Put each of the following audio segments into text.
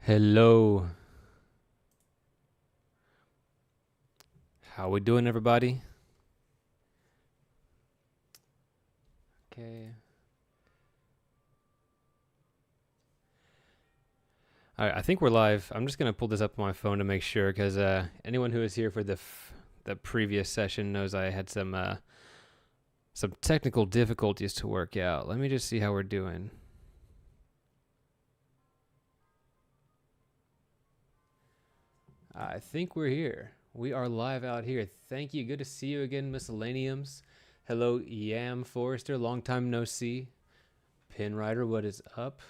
Hello. How we doing, everybody? Okay. All right, I think we're live. I'm just gonna pull this up on my phone to make sure, because anyone who was here for the previous session knows I had some technical difficulties to work out. Let me just see how we're doing. I think we're here. We are live out here. Thank you. Good to see you again, Miscellaneums. Hello, Yam Forrester. Long time no see. Pinrider, what is up?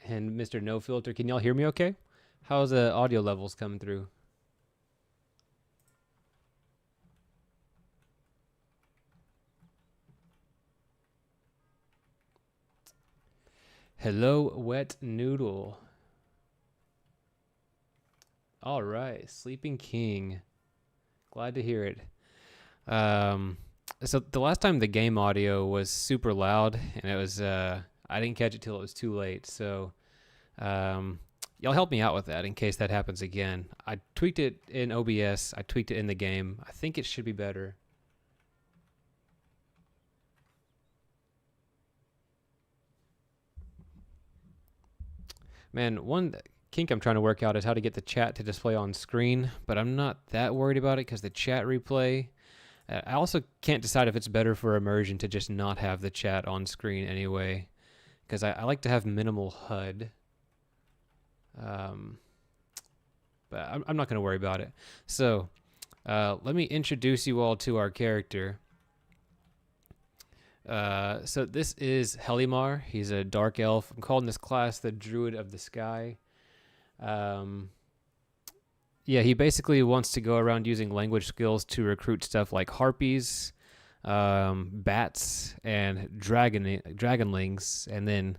And Mr. No Filter, can y'all hear me okay? How's the audio levels coming through? Hello, Wet Noodle. All right, Sleeping King. Glad to hear it. So the last time the game audio was super loud, and it was I didn't catch it till it was too late. So y'all help me out with that in case that happens again. I tweaked it in OBS. I tweaked it in the game. I think it should be better. Man, one kink I'm trying to work out is how to get the chat to display on screen, but I'm not that worried about it because the chat replay. I also can't decide if it's better for immersion to just not have the chat on screen anyway, because I like to have minimal HUD. But I'm not going to worry about it. So let me introduce you all to our character. So this is Helimar. He's a dark elf. I'm calling this class the Druid of the Sky. Yeah, he basically wants to go around using language skills to recruit stuff like harpies, bats, and dragonlings, and then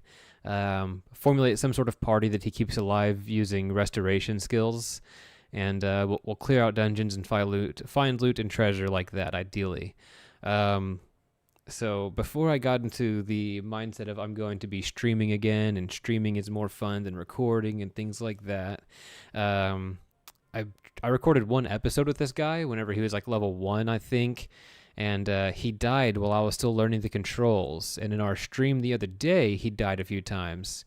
formulate some sort of party that he keeps alive using restoration skills. And we'll clear out dungeons and find loot and treasure like that, ideally. So before I got into the mindset of I'm going to be streaming again, and streaming is more fun than recording and things like that, I recorded one episode with this guy whenever he was like level 1, I think, and he died while I was still learning the controls. And in our stream the other day, he died a few times.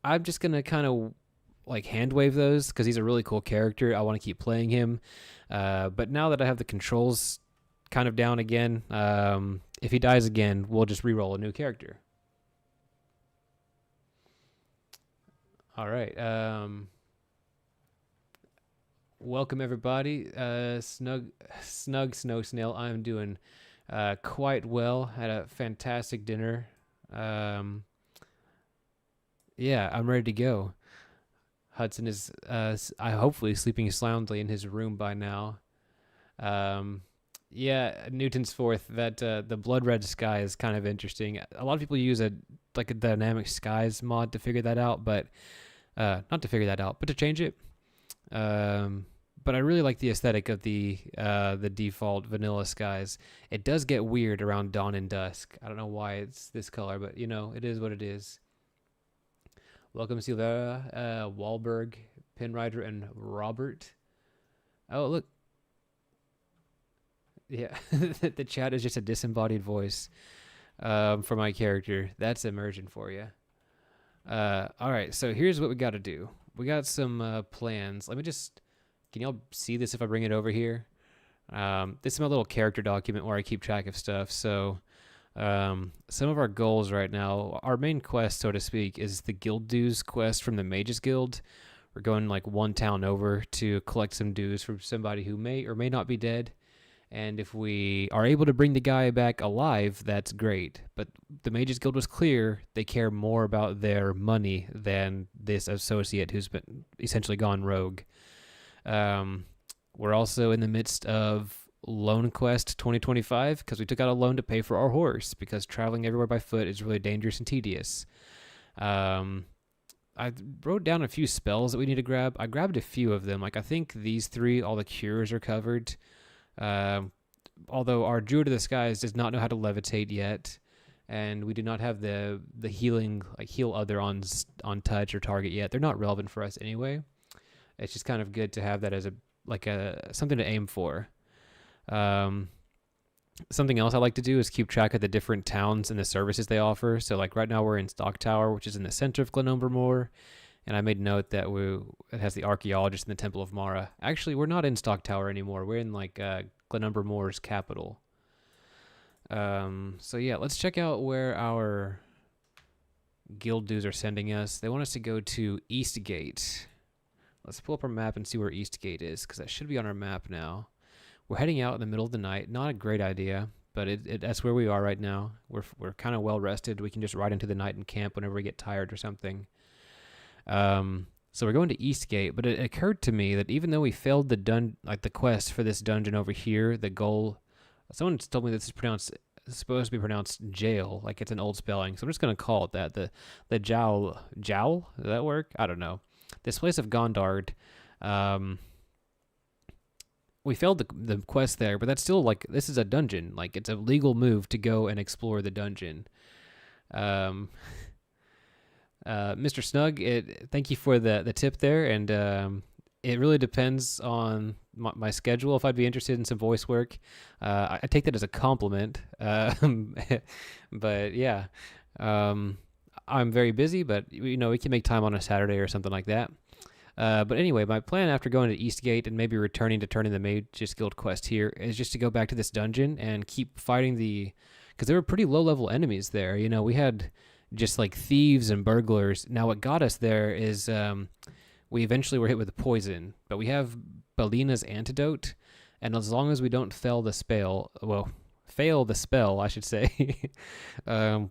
I'm just gonna kind of like hand wave those because he's a really cool character. I want to keep playing him, but now that I have the controls kind of down again, if he dies again, we'll just reroll a new character. All right. Welcome everybody. Snug Snow Snail. I'm doing quite well. Had a fantastic dinner. Yeah, I'm ready to go. Hudson is I hopefully sleeping soundly in his room by now. Yeah, Newton's fourth. That the blood red sky is kind of interesting. A lot of people use a dynamic skies mod to figure that out, but not to figure that out, but to change it. But I really like the aesthetic of the default vanilla skies. It does get weird around dawn and dusk. I don't know why it's this color, but you know, it is what it is. Welcome, Silvera, Wahlberg, Pinrider, and Robert. Oh, look. Yeah, the chat is just a disembodied voice for my character. That's immersion for you. All right, so here's what we got to do. We got some plans. Let me just... Can y'all see this if I bring it over here? This is my little character document where I keep track of stuff. So some of our goals right now, our main quest, so to speak, is the guild dues quest from the Mages Guild. We're going like one town over to collect some dues from somebody who may or may not be dead. And if we are able to bring the guy back alive, that's great. But the Mages Guild was clear they care more about their money than this associate who's been essentially gone rogue. We're also in the midst of Loan Quest 2025 because we took out a loan to pay for our horse because traveling everywhere by foot is really dangerous and tedious. I wrote down a few spells that we need to grab. I grabbed a few of them. Like I think these 3, all the cures are covered. Although our Druid of the Skies does not know how to levitate yet. and we do not have the healing, like heal other on touch or target yet. They're not relevant for us anyway. It's just kind of good to have that as a something to aim for. Something else I like to do is keep track of the different towns and the services they offer. So like right now we're in Stock Tower, which is in the center of Glenombermore, and I made note that it has the archaeologist in the Temple of Mara. Actually, we're not in Stock Tower anymore. We're in like Glenombermore's capital. So yeah, let's check out where our guild dues are sending us. They want us to go to Eastgate. Let's pull up our map and see where Eastgate is, because that should be on our map now. We're heading out in the middle of the night. Not a great idea, but that's where we are right now. We're kind of well rested. We can just ride into the night and camp whenever we get tired or something. So we're going to Eastgate, but it occurred to me that even though we failed the quest for this dungeon over here, the goal. Someone told me this is supposed to be pronounced jail, like it's an old spelling. So I'm just gonna call it that. The jowl. Does that work? I don't know. This place of Gondard. We failed the quest there, but that's still like, this is a dungeon. Like, it's a legal move to go and explore the dungeon. Mr. Snug, thank you for the tip there, and it really depends on my schedule if I'd be interested in some voice work. I take that as a compliment, but yeah, I'm very busy, but we can make time on a Saturday or something like that. But anyway, my plan after going to Eastgate and maybe returning to turning the Mage's Guild quest here is just to go back to this dungeon and keep fighting because there were pretty low-level enemies there. We had just like thieves and burglars. Now what got us there is we eventually were hit with poison, but we have Belina's antidote, and as long as we don't fail the spell, I should say,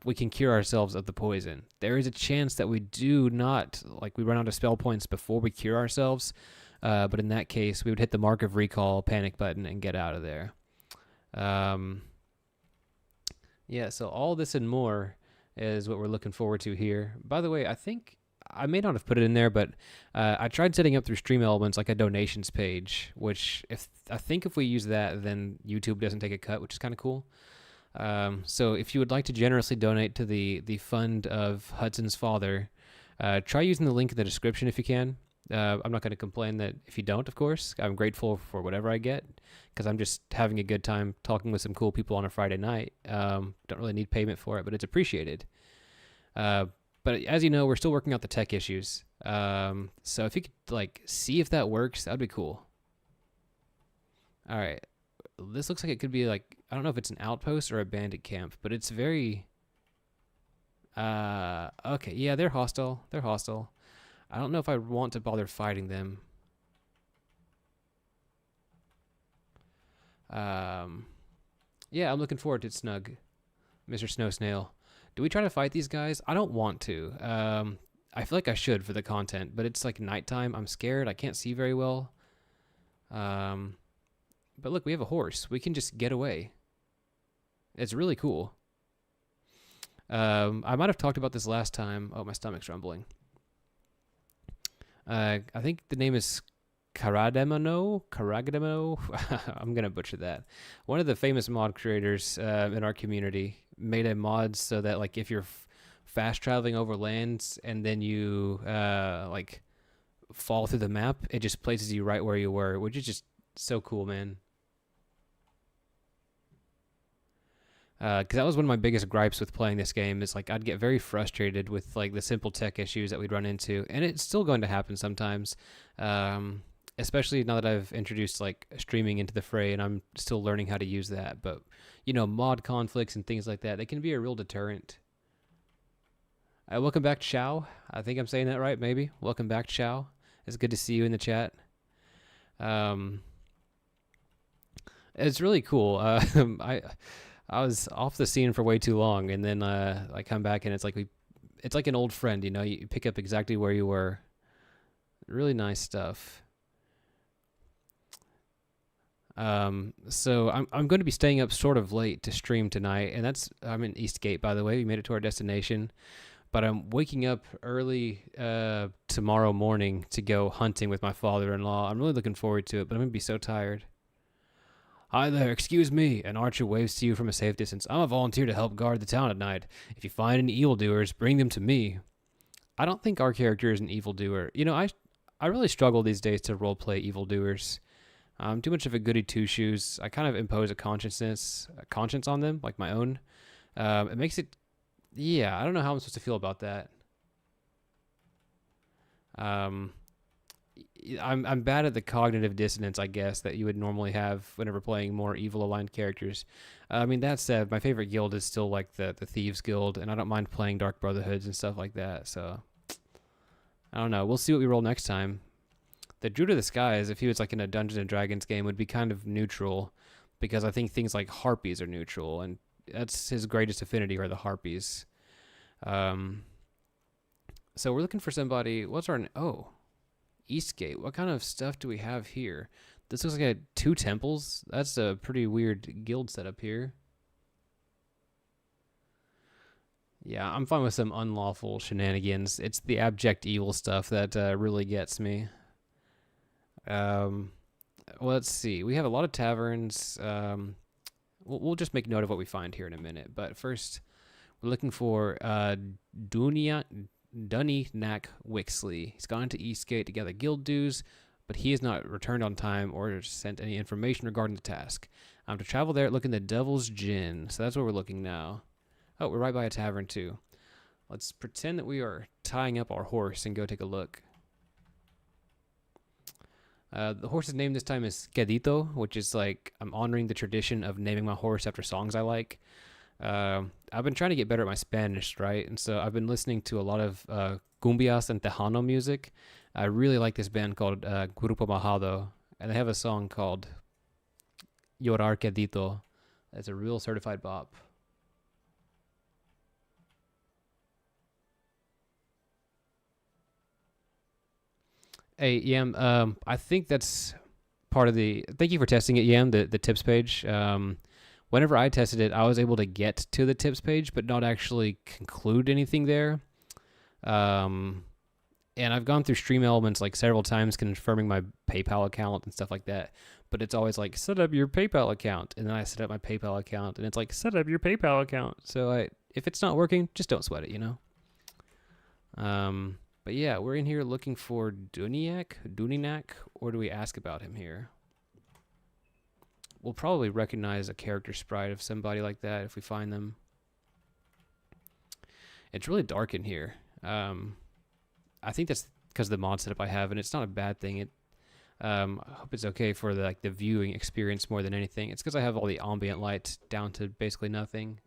we can cure ourselves of the poison. There is a chance that we do not, we run out of spell points before we cure ourselves, but in that case, we would hit the mark of recall, panic button, and get out of there. Yeah, so all this and more is what we're looking forward to here. By the way, I think I may not have put it in there, but I tried setting up through Stream Elements like a donations page, which if we use that, then YouTube doesn't take a cut, which is kind of cool. So if you would like to generously donate to the fund of Hudson's father, try using the link in the description if you can. I'm not going to complain that if you don't, of course. I'm grateful for whatever I get, because I'm just having a good time talking with some cool people on a Friday night. Don't really need payment for it, but it's appreciated. But as you know, we're still working out the tech issues. So if you could see if that works, that'd be cool. All right. This looks like it could be I don't know if it's an outpost or a bandit camp, but it's very okay, yeah, they're hostile. I don't know if I want to bother fighting them. Yeah, I'm looking forward to it, Snug, Mr. Snow Snail. Do we try to fight these guys? I don't want to. I feel like I should for the content, but it's nighttime. I'm scared. I can't see very well. But look, we have a horse. We can just get away. It's really cool. I might have talked about this last time. Oh, my stomach's rumbling. I think the name is Karagdemo. I'm going to butcher that. One of the famous mod creators in our community made a mod so that if you're fast traveling over lands and then you fall through the map, it just places you right where you were, which is just so cool, man. Because that was one of my biggest gripes with playing this game is I'd get very frustrated with the simple tech issues that we'd run into, and it's still going to happen sometimes, especially now that I've introduced streaming into the fray, and I'm still learning how to use that. But mod conflicts and things like that, they can be a real deterrent. Welcome back, Chow. I think I'm saying that right, maybe. Welcome back, Chow. It's good to see you in the chat. It's really cool. I was off the scene for way too long, and then I come back and it's like an old friend, you pick up exactly where you were. Really nice stuff. So I'm going to be staying up sort of late to stream tonight, and I'm in Eastgate, by the way. We made it to our destination, but I'm waking up early tomorrow morning to go hunting with my father-in-law. I'm really looking forward to it, but I'm going to be so tired. Hi there, excuse me. An archer waves to you from a safe distance. I'm a volunteer to help guard the town at night. If you find any evildoers, bring them to me. I don't think our character is an evildoer. You know, I really struggle these days to roleplay evildoers. I'm too much of a goody two shoes. I kind of impose a conscience on them, like my own. It makes it, yeah. I don't know how I'm supposed to feel about that. Um, I'm bad at the cognitive dissonance, I guess, that you would normally have whenever playing more evil aligned characters. I mean, that said, my favorite guild is still like the Thieves Guild, and I don't mind playing Dark Brotherhoods and stuff like that. So I don't know. We'll see what we roll next time. The Druid of the Skies, if he was like in a Dungeons and Dragons game, would be kind of neutral, because I think things like harpies are neutral, and that's his greatest affinity are the harpies. Um, so we're looking for somebody. What's our Eastgate? What kind of stuff do we have here? This looks like two temples. That's a pretty weird guild setup here. Yeah, I'm fine with some unlawful shenanigans. It's the abject evil stuff that really gets me. Um, well, let's see. We have a lot of taverns. We'll just make note of what we find here in a minute. But first, we're looking for Dunny Wixley. He's gone to Eastgate to gather guild dues, but he has not returned on time or sent any information regarding the task. I'm to travel there looking the Devil's Gin. So that's where we're looking now. Oh, we're right by a tavern too. Let's pretend that we are tying up our horse and go take a look. The horse's name this time is Quedito, which is like I'm honoring the tradition of naming my horse after songs I like. I've been trying to get better at my Spanish, right? And so I've been listening to a lot of cumbias and tejano music. I really like this band called Grupo Majado, and they have a song called Llorar Quedito. It's a real certified bop. Hey, Yam, I think that's part of the. Thank you for testing it, Yam. The tips page. Whenever I tested it, I was able to get to the tips page, but not actually conclude anything there. And I've gone through Stream Elements like several times, confirming my PayPal account and stuff like that. But it's always like set up your PayPal account, and then I set up my PayPal account, and it's like set up your PayPal account. So if it's not working, just don't sweat it, you know. But yeah, we're in here looking for Duniak, or do we ask about him here? We'll probably recognize a character sprite of somebody like that if we find them. It's really dark in here. I think that's because of the mod setup I have, and it's not a bad thing. I hope it's okay for the viewing experience more than anything. It's because I have all the ambient lights down to basically nothing.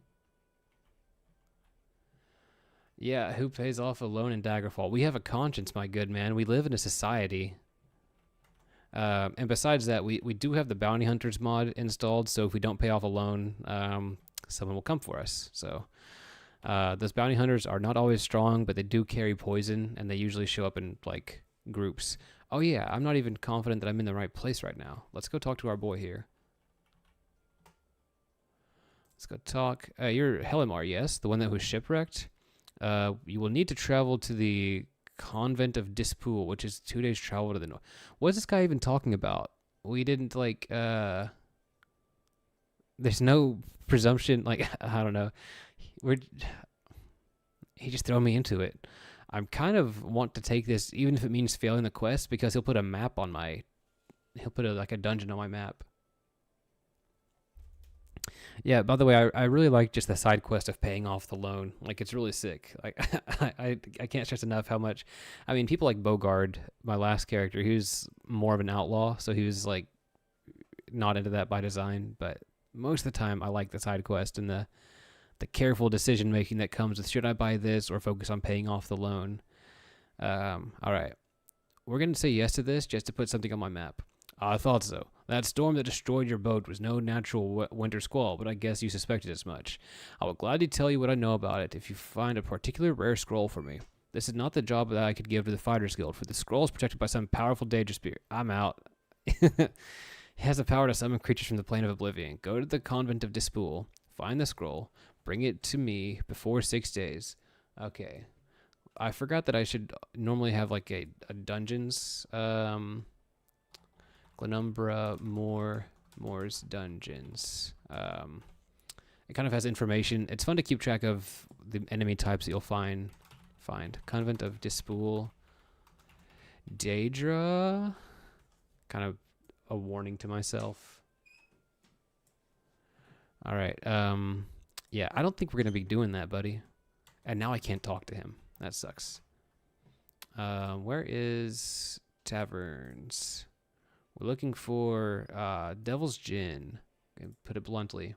Yeah, who pays off alone in Daggerfall? We have a conscience, my good man. We live in a society. And besides that, we do have the Bounty Hunters mod installed, so if we don't pay off alone, someone will come for us. So those Bounty Hunters are not always strong, but they do carry poison, and they usually show up in, like, groups. Oh yeah, I'm not even confident that I'm in the right place right now. Let's go talk to our boy here. Let's go talk. You're Helimar, yes? The one that was shipwrecked? You will need to travel to the Convent of Dispool, which is 2 days travel to the north. What is this guy even talking about? We didn't there's no presumption, like, I don't know. He just threw me into it. I'm kind of want to take this, even if it means failing the quest, because he'll put a map on he'll put a dungeon on my map. Yeah, by the way, I really like just the side quest of paying off the loan. Like, it's really sick. Like, I can't stress enough how much. I mean, people like Bogard, my last character, he was more of an outlaw, so he was like not into that by design. But most of the time, I like the side quest and the careful decision making that comes with should I buy this or focus on paying off the loan. All right, we're gonna say yes to this just to put something on my map. I thought so. That storm that destroyed your boat was no natural winter squall, but I guess you suspected as much. I will gladly tell you what I know about it if you find a particular rare scroll for me. This is not the job that I could give to the Fighters Guild, for the scroll is protected by some powerful danger spirit. I'm out. It has the power to summon creatures from the plane of oblivion. Go to the Convent of Dispool, find the scroll, bring it to me before 6 days. Okay. I forgot that I should normally have like a dungeons, Glenumbra, Moor, Moore's Dungeons. It kind of has information. It's fun to keep track of the enemy types that you'll find. Convent of Dispool. Daedra. Kind of a warning to myself. Alright, yeah, I don't think we're going to be doing that, buddy. And now I can't talk to him. That sucks. Where is taverns? We're looking for Devil's Gin. Put it bluntly.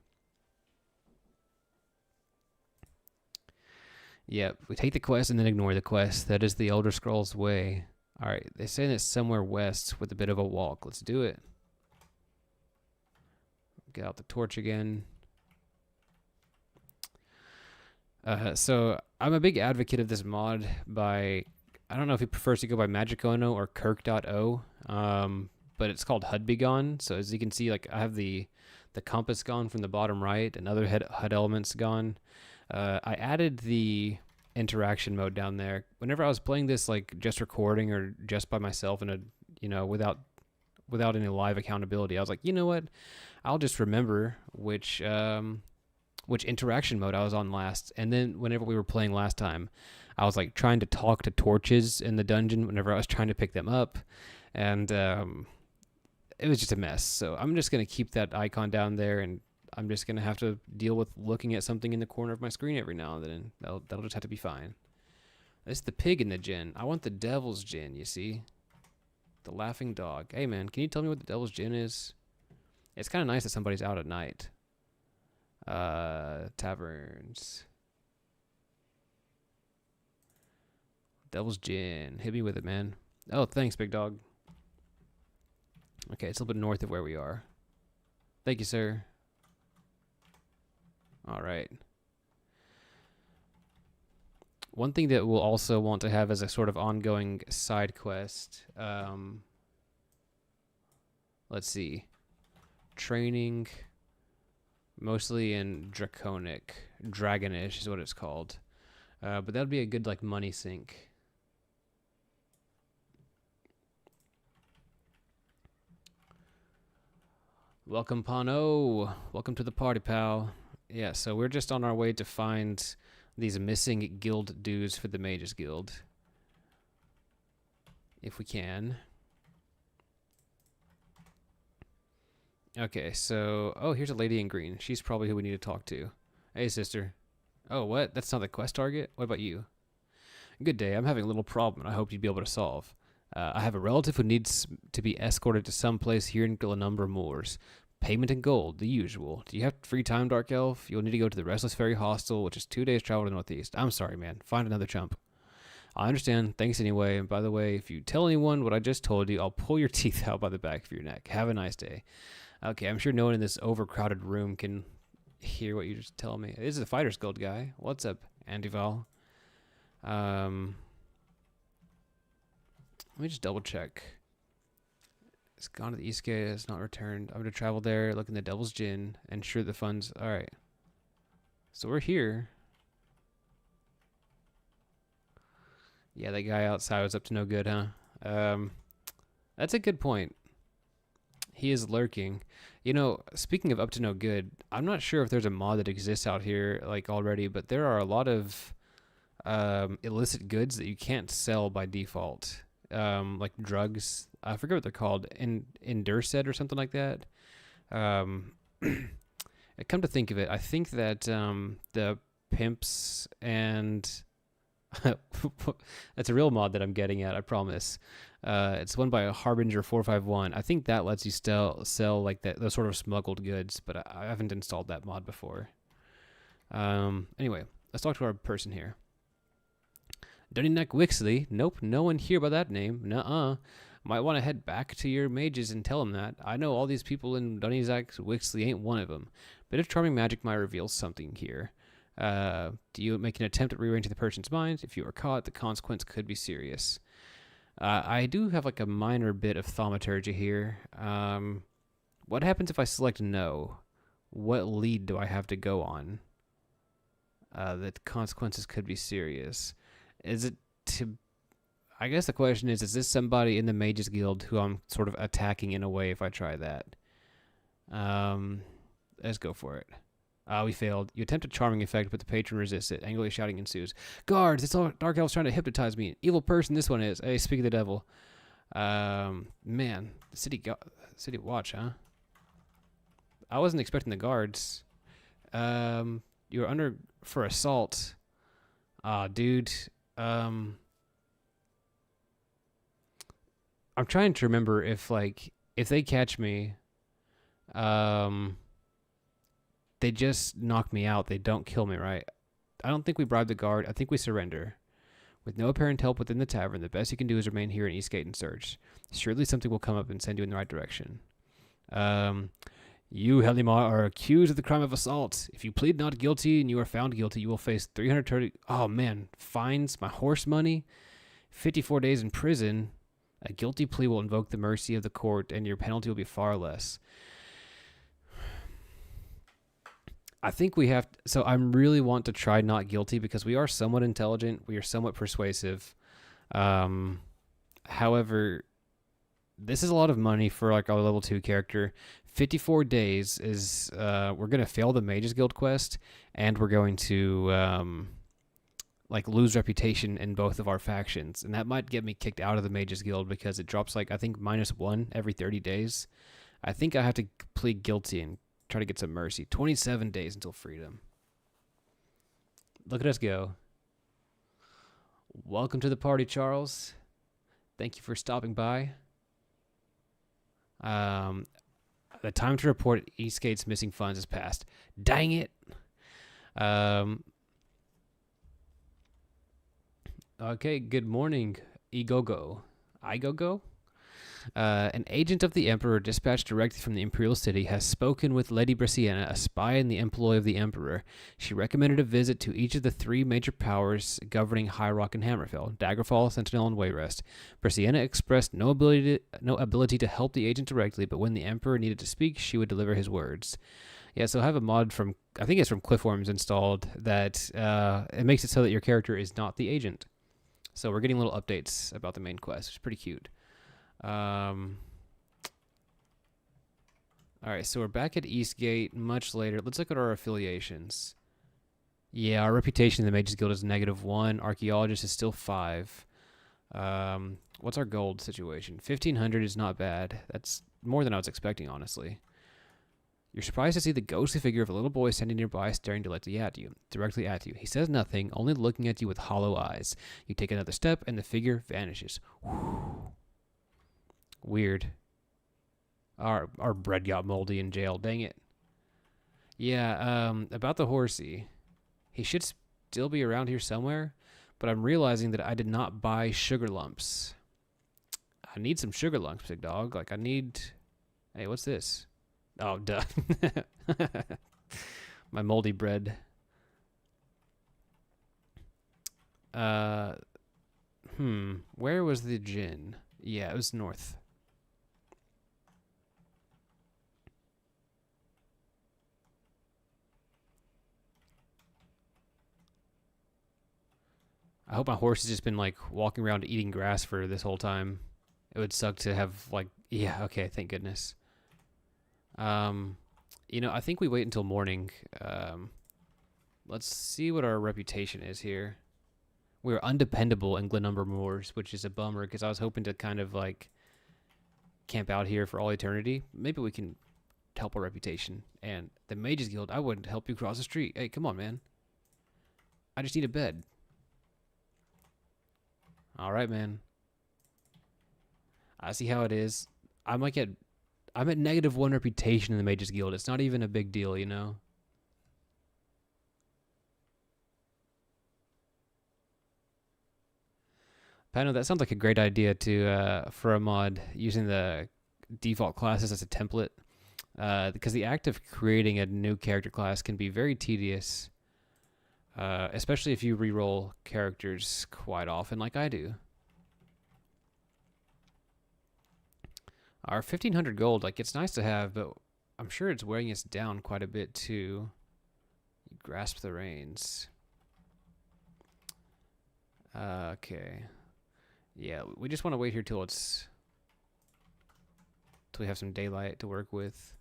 Yep, we take the quest and then ignore the quest. That is the Elder Scrolls way. Alright, they say it's somewhere west with a bit of a walk. Let's do it. Get out the torch again. So I'm a big advocate of this mod by, I don't know if he prefers to go by Magicono or Kirk.o, but it's called HUD Be Gone. So as you can see, like I have the compass gone from the bottom right and other HUD elements gone. I added the interaction mode down there. Whenever I was playing this, like just recording or just by myself in a, you know, without any live accountability, I was like, you know what? I'll just remember which interaction mode I was on last. And then whenever we were playing last time, I was like trying to talk to torches in the dungeon whenever I was trying to pick them up. And it was just a mess. So I'm just going to keep that icon down there, and I'm just going to have to deal with looking at something in the corner of my screen every now and then. That'll just have to be fine. It's the pig in the gin. I want the devil's gin, you see? The laughing dog. Hey, man, can you tell me what the devil's gin is? It's kind of nice that somebody's out at night. Taverns. Devil's Gin. Hit me with it, man. Oh, thanks, big dog. Okay, it's a little bit north of where we are. Thank you, sir. All right. One thing that we'll also want to have as a sort of ongoing side quest. Let's see. Training. Mostly in Dragonish is what it's called. But that would be a good like money sink. Welcome, Pano. Welcome to the party, pal. Yeah, so we're just on our way to find these missing guild dues for the Mages Guild. If we can. Okay, so... Oh, here's a lady in green. She's probably who we need to talk to. Hey, sister. Oh, what? That's not the quest target? What about you? Good day. I'm having a little problem I hope you'd be able to solve. I have a relative who needs to be escorted to some place here in Glenumbra Moors. Payment in gold, the usual. Do you have free time, Dark Elf? You'll need to go to the Restless Fairy Hostel, which is 2 days travel to the northeast. I'm sorry, man. Find another chump. I understand. Thanks anyway. And by the way, if you tell anyone what I just told you, I'll pull your teeth out by the back of your neck. Have a nice day. Okay, I'm sure no one in this overcrowded room can hear what you just tell me. This is a Fighter's Guild guy. What's up, Antival? Let me just double check. It's gone to the Eastgate. It's not returned. I'm going to travel there, look in the Devil's Gin, ensure the funds. All right. So we're here. Yeah, that guy outside was up to no good, huh? That's a good point. He is lurking. You know, speaking of up to no good, I'm not sure if there's a mod that exists out here like already, but there are a lot of illicit goods that you can't sell by default. Like drugs. I forget what they're called. Endurset or something like that. Come to think of it, I think that the pimps and that's a real mod that I'm getting at, I promise. It's one by a Harbinger 451. I think that lets you sell like that, those sort of smuggled goods, but I haven't installed that mod before. Anyway, let's talk to our person here. Dunnyneck Wixley. Nope, no one here by that name. Nuh-uh. Might want to head back to your mages and tell them that. I know all these people in Dunnyneck Wixley ain't one of them. Bit of charming magic might reveal something here. Do you make an attempt at rearranging the person's mind? If you are caught, the consequence could be serious. I do have like a minor bit of thaumaturgy here. What happens if I select no? What lead do I have to go on? The consequences could be serious. Is it to... I guess the question is this somebody in the Mages Guild who I'm sort of attacking in a way if I try that? Let's go for it. We failed. You attempt a charming effect, but the patron resists it. Angrily shouting ensues. Guards! It's all Dark Elf's trying to hypnotize me. Evil person this one is. Hey, speak of the devil. Man. City watch, huh? I wasn't expecting the guards. You were under for assault. Dude. I'm trying to remember if they catch me, they just knock me out. They don't kill me, right? I don't think we bribe the guard. I think we surrender. With no apparent help within the tavern, the best you can do is remain here in Eastgate and search. Surely something will come up and send you in the right direction. You, Helimar, are accused of the crime of assault. If you plead not guilty and you are found guilty, you will face 330... Oh, man. Fines, my horse money, 54 days in prison. A guilty plea will invoke the mercy of the court, and your penalty will be far less. I think we have... So I really want to try not guilty because we are somewhat intelligent. We are somewhat persuasive. However, this is a lot of money for like our level 2 character. 54 days is... we're going to fail the Mages Guild quest, and we're going to... lose reputation in both of our factions. And that might get me kicked out of the Mages Guild because it drops I think -1 every 30 days. I think I have to plead guilty and try to get some mercy. 27 days until freedom. Look at us go. Welcome to the party, Charles. Thank you for stopping by. The time to report Eastgate's missing funds has passed. Dang it. Okay, good morning, Igogo. Igogo? An agent of the Emperor dispatched directly from the Imperial City has spoken with Lady Bresciana, a spy in the employ of the Emperor. She recommended a visit to each of the 3 major powers governing High Rock and Hammerfell, Daggerfall, Sentinel, and Wayrest. Bresciana expressed no ability to help the agent directly, but when the Emperor needed to speak, she would deliver his words. Yeah, so I have a mod from, I think it's from Cliffworms installed, that it makes it so that your character is not the agent. So we're getting little updates about the main quest, which is pretty cute. All right, so we're back at Eastgate much later. Let's look at our affiliations. Yeah, our reputation in the Mages Guild is -1. Archaeologist is still 5. What's our gold situation? 1,500 is not bad. That's more than I was expecting, honestly. You're surprised to see the ghostly figure of a little boy standing nearby, staring directly at you. He says nothing, only looking at you with hollow eyes. You take another step, and the figure vanishes. Whew. Weird. Our bread got moldy in jail. Dang it. Yeah, about the horsey. He should still be around here somewhere, but I'm realizing that I did not buy sugar lumps. I need some sugar lumps, big dog. I need... Hey, what's this? Oh, duh. My moldy bread. Where was the gin? Yeah, it was north. I hope my horse has just been walking around eating grass for this whole time. It would suck to have yeah, okay, thank goodness. I think we wait until morning. Let's see what our reputation is here. We're undependable in Glenumber Moors, which is a bummer because I was hoping to kind of camp out here for all eternity. Maybe we can help our reputation. And the Mages Guild, I wouldn't help you cross the street. Hey, come on, man. I just need a bed. All right, man. I see how it is. I'm at -1 reputation in the Mages Guild. It's not even a big deal, you know? Pano, that sounds like a great idea for a mod using the default classes as a template. Because the act of creating a new character class can be very tedious. Especially if you reroll characters quite often like I do. Our 1,500 gold, it's nice to have, but I'm sure it's weighing us down quite a bit too. You grasp the reins. Okay. Yeah, we just want to wait here till we have some daylight to work with.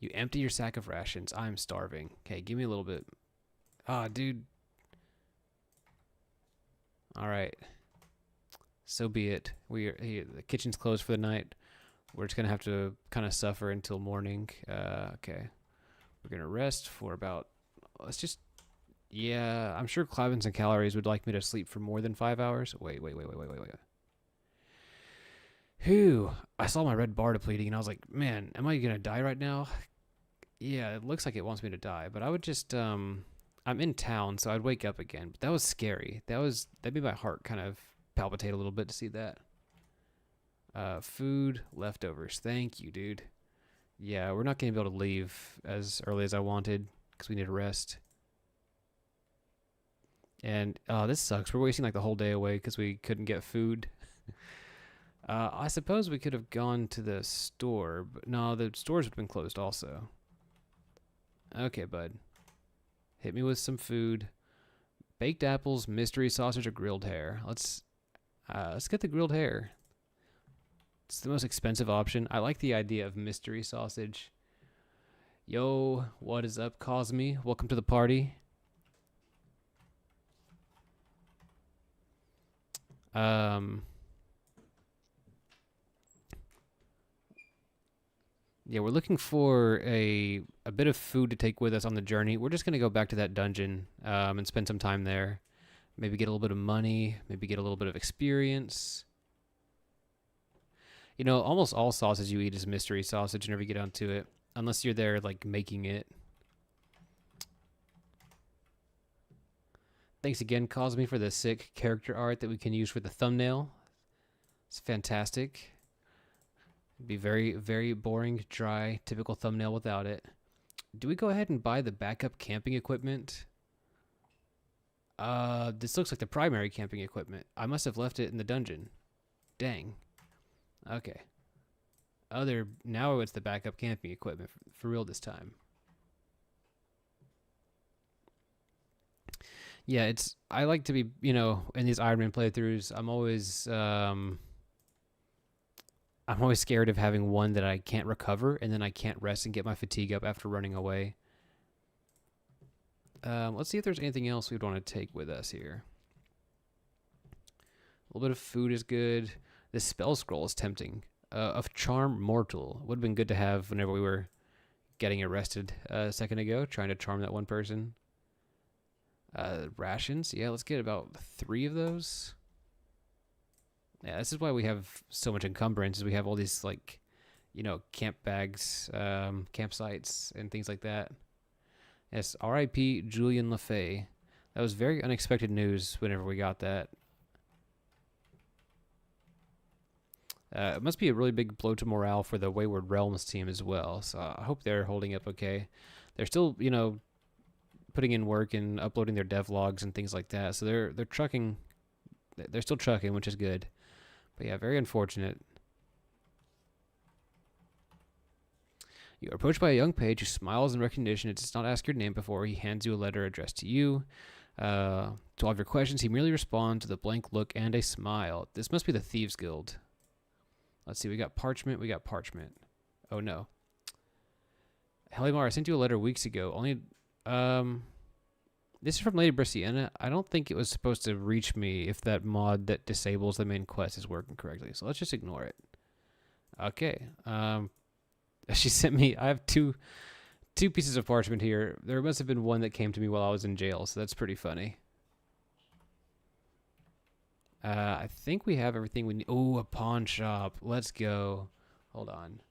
You empty your sack of rations. I'm starving. Okay, give me a little bit. Ah, dude. All right. So be it. The kitchen's closed for the night. We're just gonna have to kind of suffer until morning. Okay. We're gonna rest for about. Let's just. Yeah, I'm sure Clavins and Calories would like me to sleep for more than 5 hours. Wait. Whew. I saw my red bar depleting and I was like, man, am I gonna die right now? Yeah, it looks like it wants me to die, but I would just I'm in town, so I'd wake up again. But that was scary. That made my heart kind of palpitate a little bit to see that. Food, leftovers. Thank you, dude. Yeah, we're not gonna be able to leave as early as I wanted because we need to rest. And this sucks. We're wasting like the whole day away because we couldn't get food. I suppose we could have gone to the store, but no, the stores would have been closed also. Okay, bud. Hit me with some food. Baked apples, mystery sausage, or grilled hare. Let's get the grilled hare. It's the most expensive option. I like the idea of mystery sausage. Yo, what is up, Cosmi? Welcome to the party. Yeah, we're looking for a bit of food to take with us on the journey. We're just gonna go back to that dungeon and spend some time there. Maybe get a little bit of money. Maybe get a little bit of experience. You know, almost all sausage you eat is mystery sausage whenever you get onto it, unless you're there like making it. Thanks again, Cosme, for the sick character art that we can use for the thumbnail. It's fantastic. It'd be very, very boring, dry, typical thumbnail without it. Do we go ahead and buy the backup camping equipment? This looks like the primary camping equipment. I must have left it in the dungeon. Dang. Okay. Now it's the backup camping equipment for real this time. Yeah, I like to be, in these Ironman playthroughs, I'm always scared of having one that I can't recover and then I can't rest and get my fatigue up after running away. Let's see if there's anything else we'd want to take with us here. A little bit of food is good. This spell scroll is tempting. Of Charm Mortal. Would have been good to have whenever we were getting arrested a second ago, trying to charm that one person. Rations. Yeah, let's get about 3 of those. Yeah, this is why we have so much encumbrance, is we have all these, camp bags, campsites, and things like that. Yes, R.I.P. Julian LaFay. That was very unexpected news whenever we got that. It must be a really big blow to morale for the Wayward Realms team as well, so I hope they're holding up okay. They're still, putting in work and uploading their dev logs and things like that, so they're trucking. They're still trucking, which is good. But yeah, very unfortunate. You are approached by a young page who smiles in recognition and does not ask your name before he hands you a letter addressed to you. To all of your questions, he merely responds with a blank look and a smile. This must be the Thieves Guild. Let's see, we got parchment. Oh no. Helimar, I sent you a letter weeks ago. This is from Lady Brisciana. I don't think it was supposed to reach me if that mod that disables the main quest is working correctly. So let's just ignore it. Okay. She sent me. I have two pieces of parchment here. There must have been one that came to me while I was in jail, so that's pretty funny. I think we have everything we need. Oh, a pawn shop. Let's go. Hold on.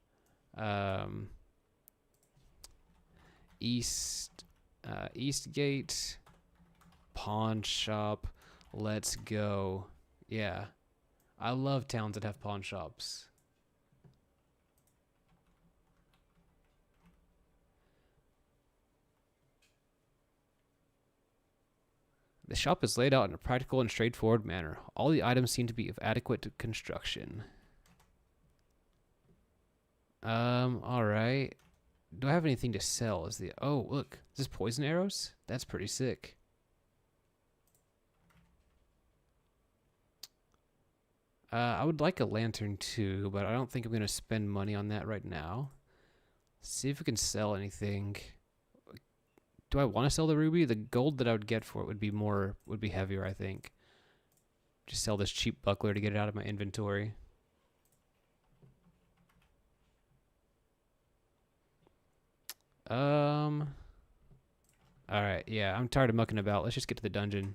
Eastgate. Pawn shop. Let's go. Yeah. I love towns that have pawn shops. The shop is laid out in a practical and straightforward manner. All the items seem to be of adequate construction. Alright. Do I have anything to sell? Oh, look. Is this poison arrows? That's pretty sick. I would like a lantern too, but I don't think I'm going to spend money on that right now. See if we can sell anything. Do I want to sell the ruby? The gold that I would get for it would be heavier, I think. Just sell this cheap buckler to get it out of my inventory. Alright, yeah, I'm tired of mucking about. Let's just get to the dungeon.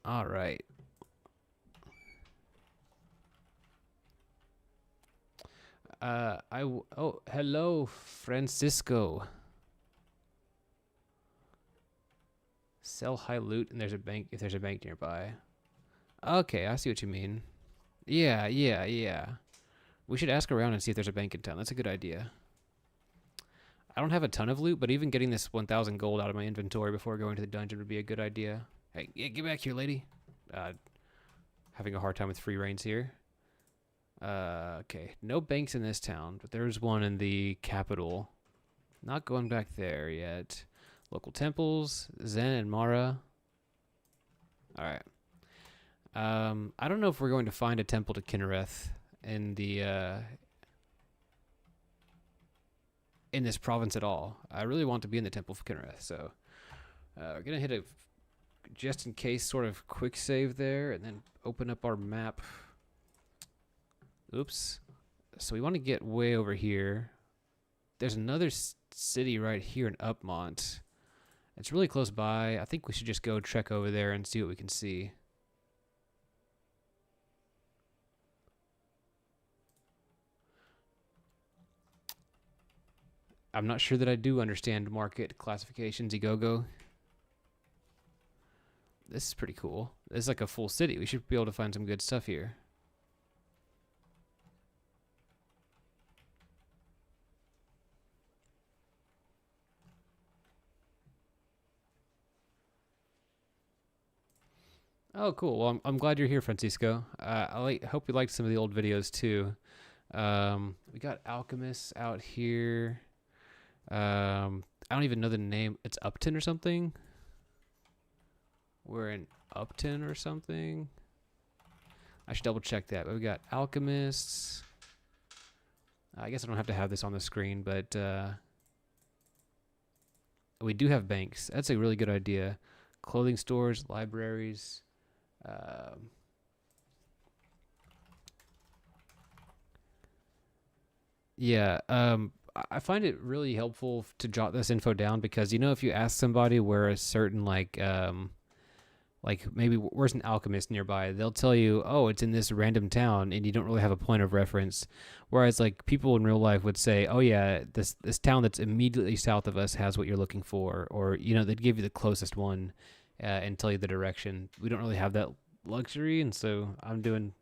Alright. Oh, hello, Francisco. Sell high loot and there's a bank if there's a bank nearby. Okay, I see what you mean. Yeah. We should ask around and see if there's a bank in town. That's a good idea. I don't have a ton of loot, but even getting this 1,000 gold out of my inventory before going to the dungeon would be a good idea. Hey, yeah, get back here, lady. Having a hard time with free reigns here. Okay, no banks in this town, but there's one in the capital. Not going back there yet. Local temples, Zen and Mara. Alright. I don't know if we're going to find a temple to Kinnereth in the in this province at all. I really want to be in the Temple of Kinnereth, so we're gonna hit a just in case sort of quick save there, and then open up our map. Oops. So we want to get way over here. There's another city right here in Upmont. It's really close by. I think we should just go trek over there and see what we can see. I'm not sure that I do understand market classifications, Igogo. This is pretty cool. This is like a full city. We should be able to find some good stuff here. Oh, cool. Well, I'm glad you're here, Francisco. Hope you liked some of the old videos too. We got alchemists out here. I don't even know the name. It's Upton or something. We're in Upton or something. I should double check that. But we got alchemists. I guess I don't have to have this on the screen, but we do have banks. That's a really good idea. Clothing stores, libraries. Yeah. I find it really helpful to jot this info down because, you know, if you ask somebody where a certain like maybe where's an alchemist nearby, they'll tell you, oh, it's in this random town, and you don't really have a point of reference. Whereas like people in real life would say, oh yeah, this town that's immediately south of us has what you're looking for, or you know, they'd give you the closest one and tell you the direction. We don't really have that luxury, and so I'm doing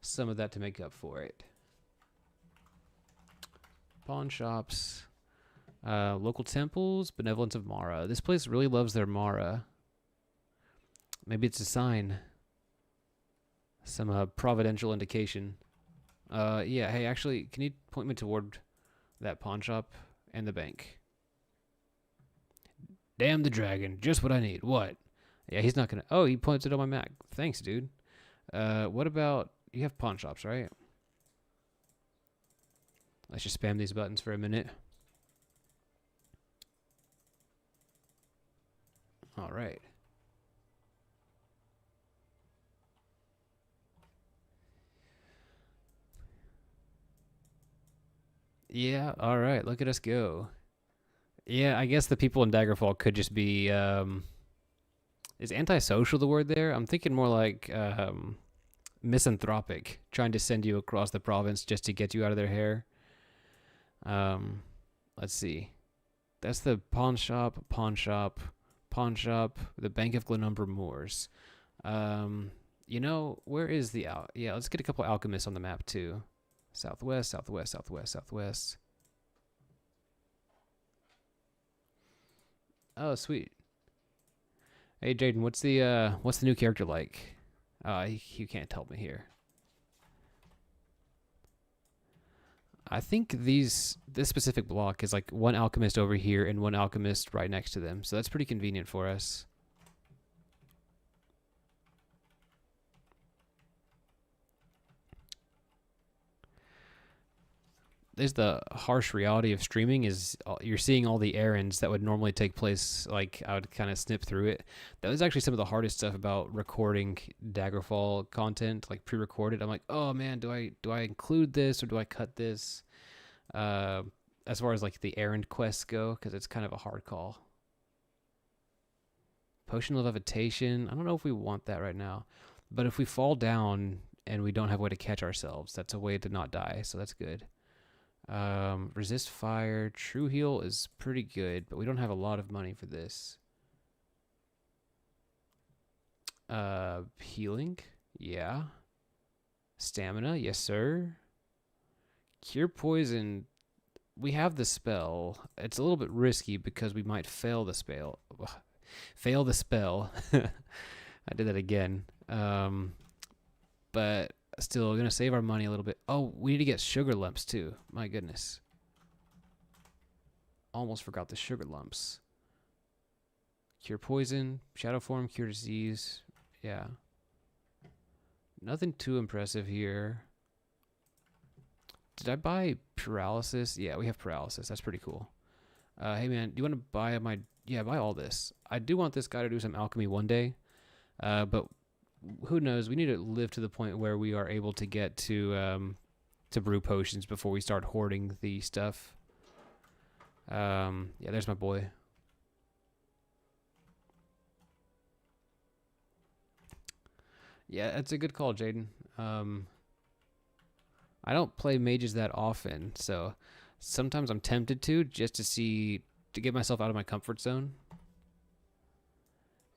some of that to make up for it. Pawn shops, local temples, benevolence of Mara. This place really loves their Mara. Maybe it's a sign. Some providential indication. Yeah, hey, actually, can you point me toward that pawn shop and the bank? Damn the dragon, just what I need. What? Yeah, he's not gonna... Oh, he points it on my map. Thanks, dude. What about... You have pawn shops, right? Let's just spam these buttons for a minute. All right. Yeah, all right. Look at us go. Yeah, I guess the people in Daggerfall could just be... is antisocial the word there? I'm thinking more like misanthropic, trying to send you across the province just to get you out of their hair. Let's see. That's the pawn shop, the Bank of Glenumber Moors. You know, where is the... Yeah, let's get a couple alchemists on the map too. Southwest. Oh, sweet. Hey, Jaden, what's the new character like? You can't help me here. I think this specific block is like one alchemist over here and one alchemist right next to them. So that's pretty convenient for us. there's the harsh reality of streaming is you're seeing all the errands that would normally take place. Like I would kind of snip through it. That was actually some of the hardest stuff about recording Daggerfall content, like pre-recorded. I'm like, oh man, do I include this or do I cut this? As far as like the errand quests go, because it's kind of a hard call. Potion of levitation. I don't know if we want that right now, but if we fall down and we don't have a way to catch ourselves, that's a way to not die. So that's good. Resist fire. True heal is pretty good, but we don't have a lot of money for this. Healing. Yeah. Stamina. Yes, sir. Cure poison. We have the spell. It's a little bit risky because we might fail the spell. Fail the spell. I did that again. But still going to save our money a little bit. Oh, we need to get sugar lumps too. My goodness. Almost forgot the sugar lumps. Cure poison, shadow form, cure disease. Yeah. Nothing too impressive here. Did I buy paralysis? Yeah, we have paralysis. That's pretty cool. Hey man, do you want to buy my... Yeah, buy all this. I do want this guy to do some alchemy one day. But who knows? We need to live to the point where we are able to get to brew potions before we start hoarding the stuff. Yeah, there's my boy. Yeah, that's a good call, Jaden. I don't play mages that often, so sometimes I'm tempted to just to get myself out of my comfort zone.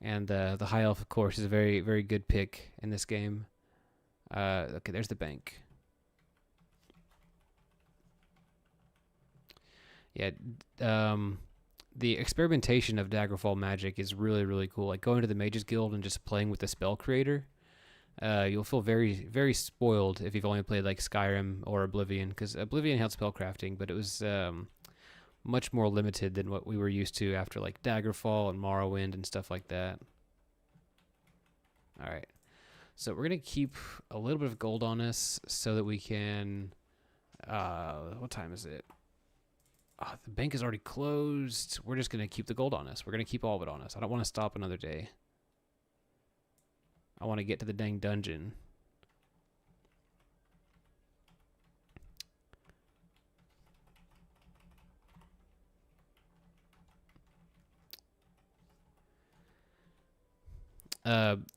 And the high elf, of course, is a very, very good pick in this game. Okay, there's the bank. Yeah, the experimentation of Daggerfall magic is really, really cool. Like going to the Mages Guild and just playing with the spell creator. You'll feel very, very spoiled if you've only played like Skyrim or Oblivion, because Oblivion had spellcrafting, but it was much more limited than what we were used to after like Daggerfall and Morrowind and stuff like that. All right, so we're gonna keep a little bit of gold on us so that we can. What time is it? Oh, the bank is already closed. We're just gonna keep the gold on us. We're gonna keep all of it on us. I don't want to stop another day. I want to get to the dang dungeon.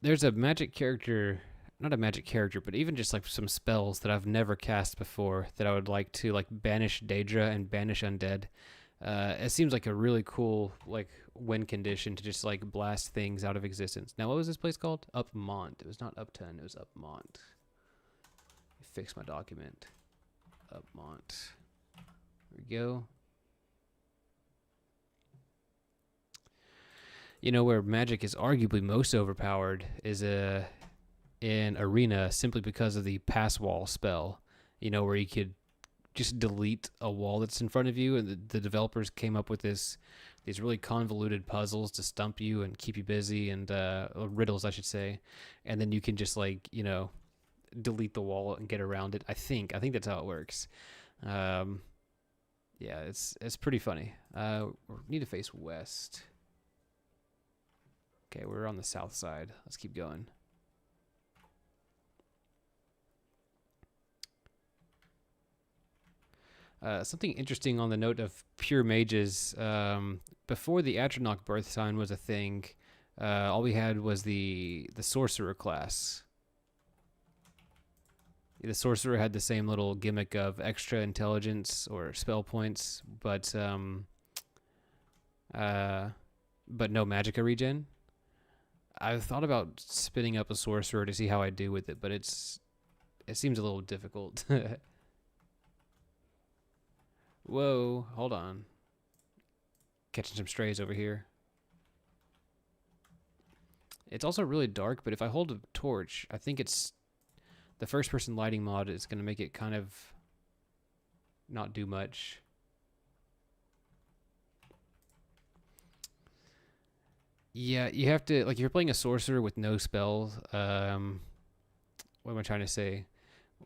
There's a magic character, not a magic character, but even just like some spells that I've never cast before that I would like to like banish Daedra and banish undead. It seems like a really cool like win condition to just like blast things out of existence. Now, what was this place called? Upmont. It was not Upton. It was Upmont. Fix my document. Upmont. There we go. You know where magic is arguably most overpowered is in Arena, simply because of the pass wall spell. You know, where you could just delete a wall that's in front of you, and the developers came up with these really convoluted puzzles to stump you and keep you busy, and riddles, I should say, and then you can just like, you know, delete the wall and get around it. I think that's how it works. Yeah, it's pretty funny. We need to face west. Okay, we're on the south side. Let's keep going. Something interesting on the note of pure mages. Before the Atronach birth sign was a thing, all we had was the sorcerer class. The sorcerer had the same little gimmick of extra intelligence or spell points, but no magicka regen. I've thought about spinning up a sorcerer to see how I do with it, but it seems a little difficult. Whoa, hold on. Catching some strays over here. It's also really dark, but if I hold a torch, I think it's the first person lighting mod is going to make it kind of not do much. Yeah, you have to, like, if you're playing a sorcerer with no spells, what am I trying to say?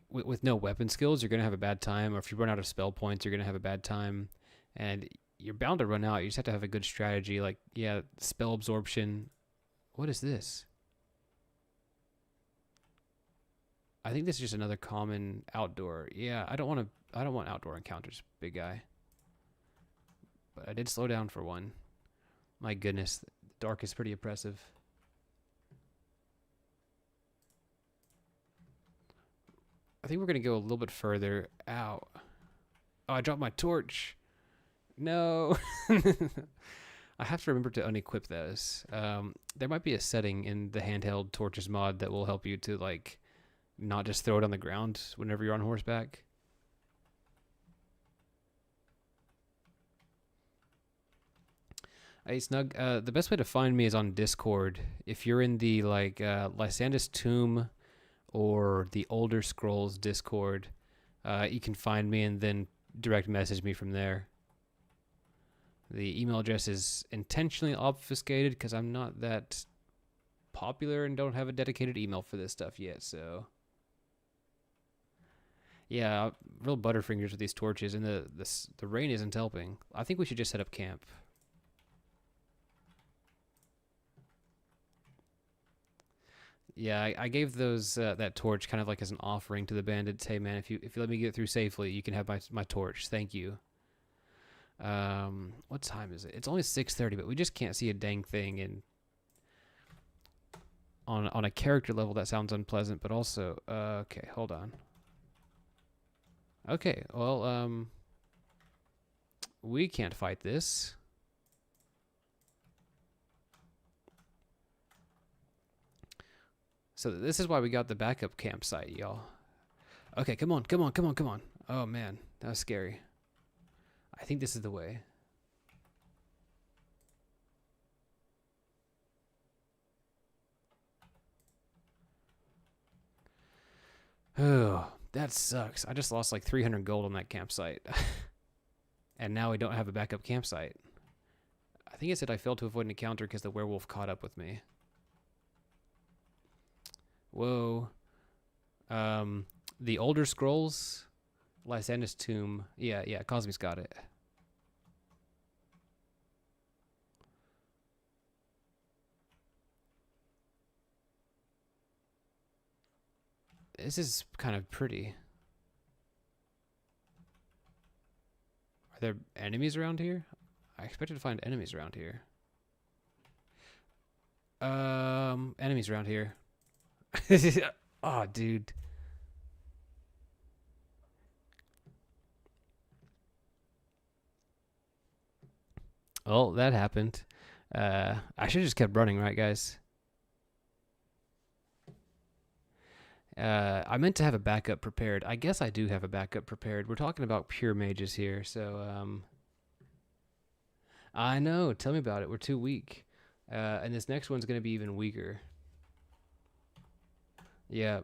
with no weapon skills, you're gonna have a bad time. Or if you run out of spell points, you're gonna have a bad time, and you're bound to run out. You just have to have a good strategy. Like, yeah, spell absorption. What is this? I think this is just another common outdoor. Yeah, I don't want outdoor encounters, big guy. But I did slow down for one. My goodness, the dark is pretty oppressive. I think we're gonna go a little bit further out. Oh, I dropped my torch. No. I have to remember to unequip those. There might be a setting in the handheld torches mod that will help you to like not just throw it on the ground whenever you're on horseback. Hey Snug, the best way to find me is on Discord. If you're in the like Lysander's Tomb or the Older Scrolls Discord, you can find me and then direct message me from there. The email address is intentionally obfuscated because I'm not that popular and don't have a dedicated email for this stuff yet, so yeah, real butterfingers with these torches, and the rain isn't helping. I think we should just set up camp. Yeah, I gave those that torch kind of like as an offering to the bandits. Hey man, if you let me get through safely, you can have my torch. Thank you. What time is it? It's only 6:30, but we just can't see a dang thing. And on a character level, that sounds unpleasant. But also, okay, hold on. Okay, well, we can't fight this. So this is why we got the backup campsite, y'all. Okay, come on, come on, come on, come on. Oh man, that was scary. I think this is the way. Oh, that sucks. I just lost like 300 gold on that campsite. And now we don't have a backup campsite. I think it said I failed to avoid an encounter because the werewolf caught up with me. Whoa. The Older Scrolls, Lysander's Tomb. Yeah, Cosmi's got it. This is kind of pretty. Are there enemies around here? I expected to find enemies around here. Enemies around here. Oh, dude. Oh, that happened. I should have just kept running, right, guys? I meant to have a backup prepared. I guess I do have a backup prepared. We're talking about pure mages here, so I know. Tell me about it. We're too weak. And this next one's going to be even weaker. Yeah.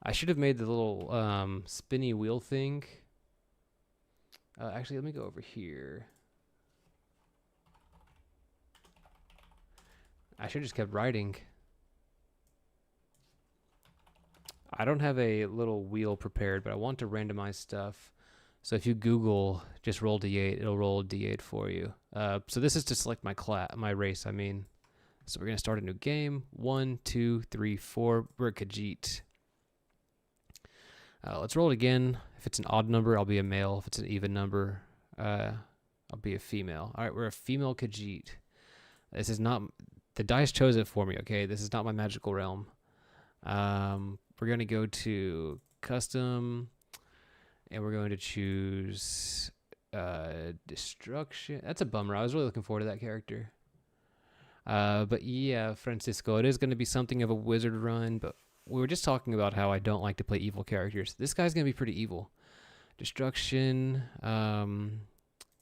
I should have made the little spinny wheel thing. Actually, let me go over here. I should have just kept writing. I don't have a little wheel prepared, but I want to randomize stuff. So if you Google just roll d8, it'll roll a d8 for you. So this is to select my race, I mean. So we're going to start a new game. 1, 2, 3, 4. We're a Khajiit. Let's roll it again. If it's an odd number, I'll be a male. If it's an even number, I'll be a female. All right, we're a female Khajiit. This is not... The dice chose it for me, okay? This is not my magical realm. We're going to go to custom, and we're going to choose destruction. That's a bummer. I was really looking forward to that character. But yeah, Francisco, it is going to be something of a wizard run, but we were just talking about how I don't like to play evil characters. This guy's going to be pretty evil. Destruction,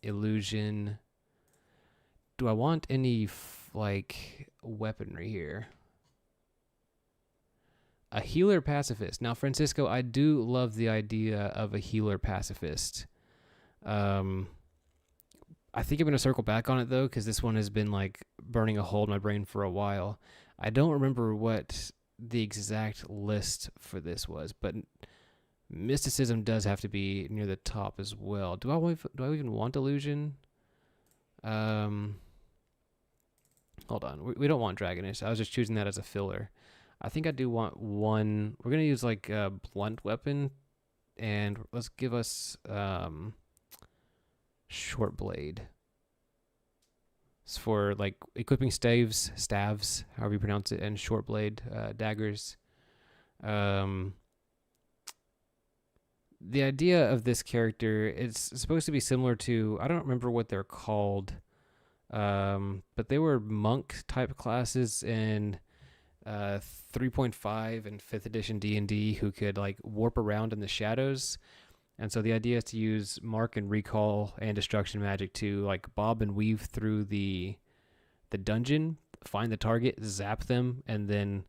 illusion. Do I want any, like, weaponry here? A healer pacifist. Now, Francisco, I do love the idea of a healer pacifist. I think I'm going to circle back on it, though, because this one has been, like, burning a hole in my brain for a while. I don't remember what the exact list for this was, but mysticism does have to be near the top as well. Do I even want illusion? Hold on. We don't want dragonish. I was just choosing that as a filler. I think I do want one. We're gonna use like a blunt weapon, and let's give us short blade. It's for like equipping staves, however you pronounce it, and short blade daggers. The idea of this character is supposed to be similar to, I don't remember what they're called, but they were monk type classes in 3.5 and 5th edition D&D who could like warp around in the shadows. And so the idea is to use mark and recall and destruction magic to like bob and weave through the dungeon, find the target, zap them, and then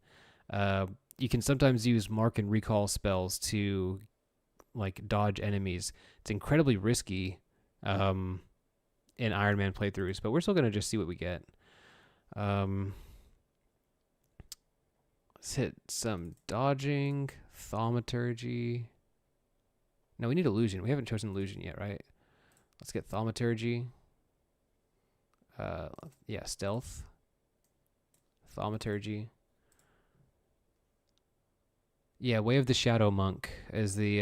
you can sometimes use mark and recall spells to like dodge enemies. It's incredibly risky in Ironman playthroughs, but we're still gonna just see what we get. Let's hit some dodging, thaumaturgy. No, we need illusion. We haven't chosen illusion yet, right? Let's get thaumaturgy. Yeah, stealth, thaumaturgy. Yeah, Way of the Shadow Monk is the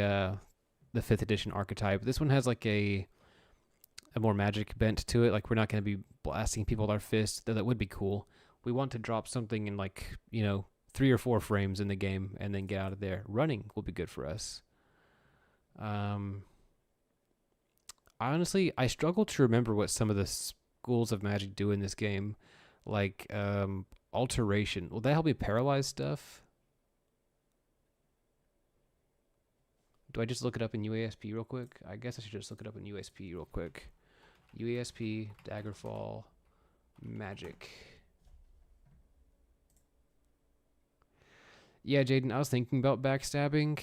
5th edition archetype. This one has like a more magic bent to it. Like we're not going to be blasting people with our fists, though that would be cool. We want to drop something in like, 3 or 4 frames in the game and then get out of there. Running will be good for us. Honestly, I struggle to remember what some of the schools of magic do in this game. Like alteration. Will that help me paralyze stuff? Do I just look it up in UASP real quick? I guess I should just look it up in UASP real quick. UASP, Daggerfall, Magic. Yeah, Jaden, I was thinking about backstabbing.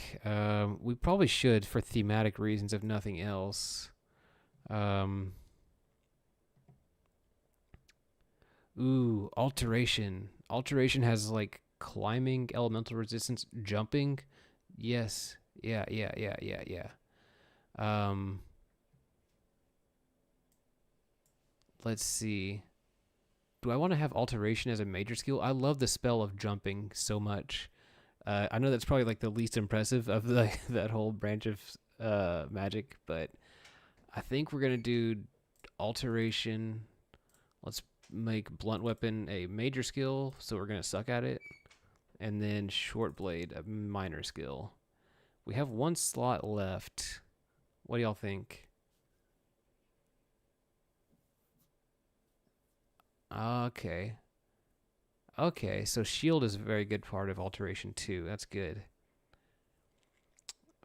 We probably should for thematic reasons, if nothing else. Ooh, alteration. Alteration has like climbing, elemental resistance, jumping. Yes. Yeah. Let's see. Do I want to have alteration as a major skill? I love the spell of jumping so much. I know that's probably like the least impressive of that whole branch of magic, but I think we're gonna do alteration. Let's make blunt weapon a major skill, so we're gonna suck at it, and then short blade a minor skill. We have 1 slot left. What do y'all think? Okay. Okay, so shield is a very good part of alteration too. That's good.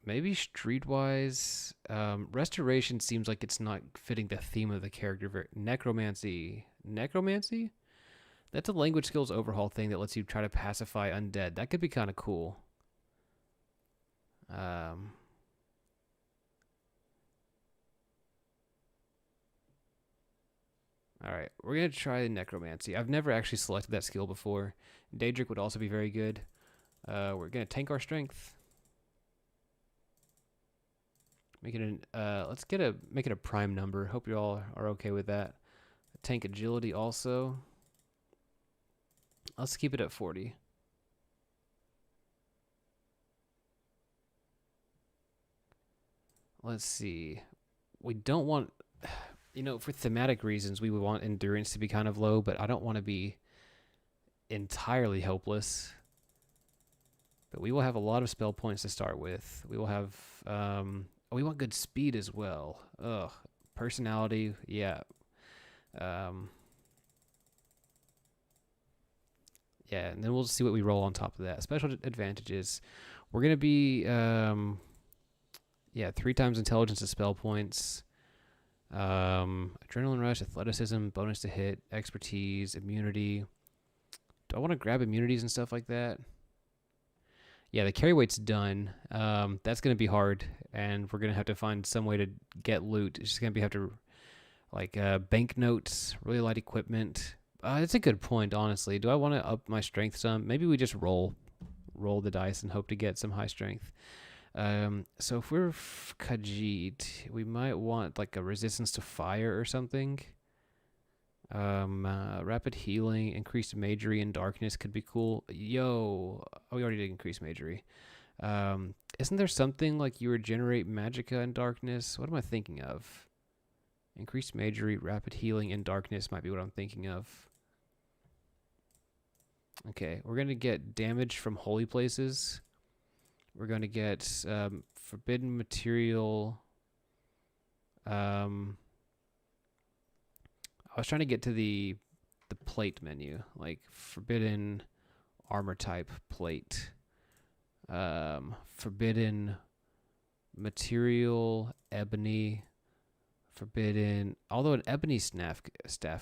Maybe streetwise. Restoration seems like it's not fitting the theme of the character. Necromancy. Necromancy? That's a language skills overhaul thing that lets you try to pacify undead. That could be kind of cool. Alright, we're going to try necromancy. I've never actually selected that skill before. Daedric would also be very good. We're going to tank our strength. Make it let's make it a prime number. Hope you all are okay with that. Tank agility also. Let's keep it at 40. Let's see. We don't want, for thematic reasons, we would want endurance to be kind of low, but I don't want to be entirely helpless. But we will have a lot of spell points to start with. We will have, we want good speed as well. Ugh. Personality, yeah. Yeah, and then we'll see what we roll on top of that. Special advantages. We're going to be, 3 times intelligence to spell points. Adrenaline rush, athleticism, bonus to hit, expertise, immunity. Do I want to grab immunities and stuff like that? Yeah, the carry weight's done. That's going to be hard, and we're going to have to find some way to get loot. It's just going to have to, banknotes, really light equipment. It's a good point, honestly. Do I want to up my strength some? Maybe we just roll. roll the dice and hope to get some high strength. So if we're Khajiit, we might want like a resistance to fire or something. Rapid healing, increased magery and darkness could be cool. Yo, oh, we already did increase magery. Isn't there something like you regenerate magicka and darkness? What am I thinking of? Increased magery, rapid healing, and darkness might be what I'm thinking of. Okay, we're going to get damage from holy places. We're going to get forbidden material. I was trying to get to the plate menu, like forbidden armor type plate. Forbidden material, ebony, forbidden. Although an ebony staff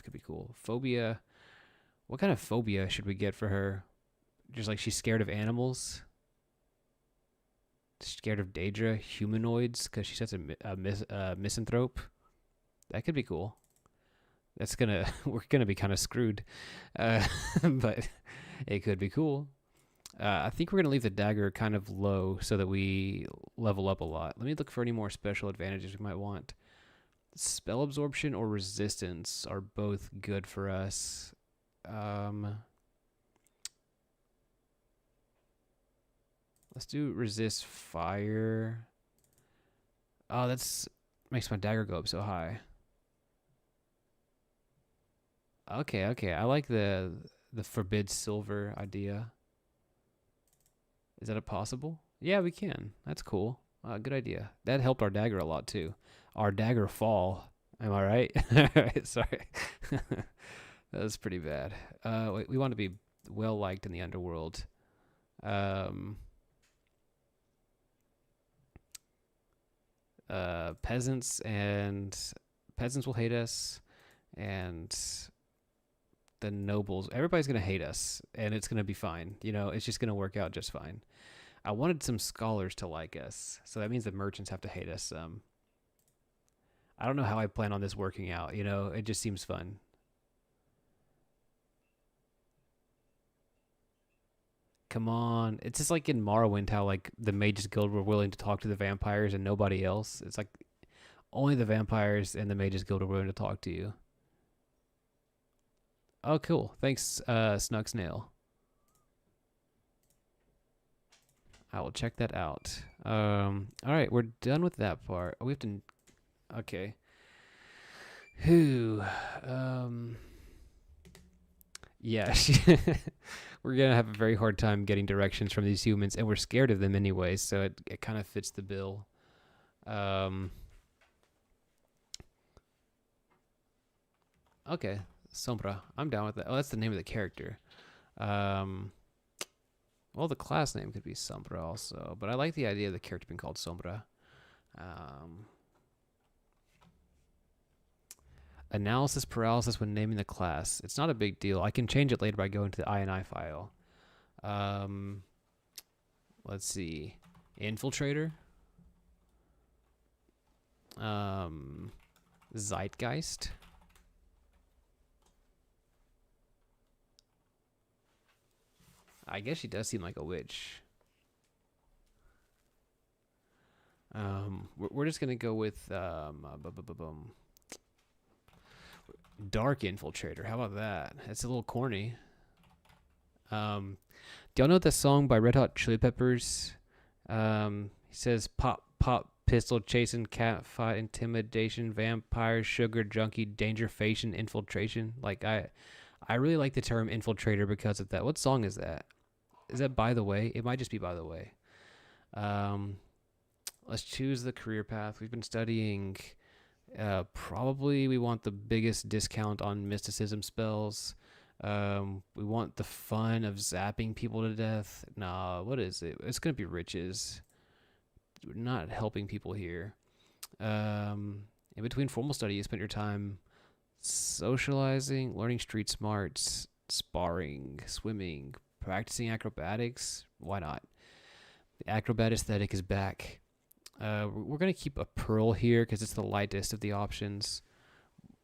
could be cool. Phobia. What kind of phobia should we get for her? Just like she's scared of animals. Scared of Daedra, humanoids, because she's such a misanthrope. That could be cool. That's we're gonna be kind of screwed, but it could be cool. I think we're gonna leave the dagger kind of low so that we level up a lot. Let me look for any more special advantages we might want. Spell absorption or resistance are both good for us. Let's do resist fire. Oh, that's makes my dagger go up so high. Okay. I like the forbid silver idea. Is that possible? Yeah, we can. That's cool. Good idea. That helped our dagger a lot too. Our dagger fall. Am I right? Sorry. That was pretty bad. We want to be well liked in the underworld. Peasants will hate us, and the nobles, everybody's gonna hate us, and it's gonna be fine. You know, it's just gonna work out just fine. I wanted some scholars to like us, so that means the merchants have to hate us. I don't know how I plan on this working out. You know, it just seems fun. Come on, it's just like in Morrowind how like the Mages Guild were willing to talk to the vampires and nobody else. It's like only the vampires and the Mages Guild are willing to talk to you. Oh, cool. Thanks, Snug Snail. I will check that out. All right, we're done with that part. Oh, we have to. Okay. Who? Yeah, we're gonna have a very hard time getting directions from these humans, and we're scared of them anyway. So it kind of fits the bill. Okay, Sombra. I'm down with that. Oh, that's the name of the character. Well, the class name could be Sombra also, but I like the idea of the character being called Sombra. Analysis paralysis when naming the class. It's not a big deal. I can change it later by going to the INI file. Let's see. Infiltrator. Zeitgeist. I guess she does seem like a witch. We're just gonna go with Dark Infiltrator. How about that? It's a little corny. Do y'all know that song by Red Hot Chili Peppers? He says pop pistol chasing, cat fight, intimidation, vampire, sugar junkie, danger facing, infiltration. Like I really like the term infiltrator because of that. What song is that? Is that By the Way? It might just be By the Way. Let's choose the career path. We've been studying. Probably we want the biggest discount on mysticism spells. We want the fun of zapping people to death. Nah, what is it? It's gonna be riches. We're not helping people here. In between formal study, you spent your time socializing, learning street smarts, sparring, swimming, practicing acrobatics. Why not? The acrobat aesthetic is back. We're going to keep a pearl here because it's the lightest of the options.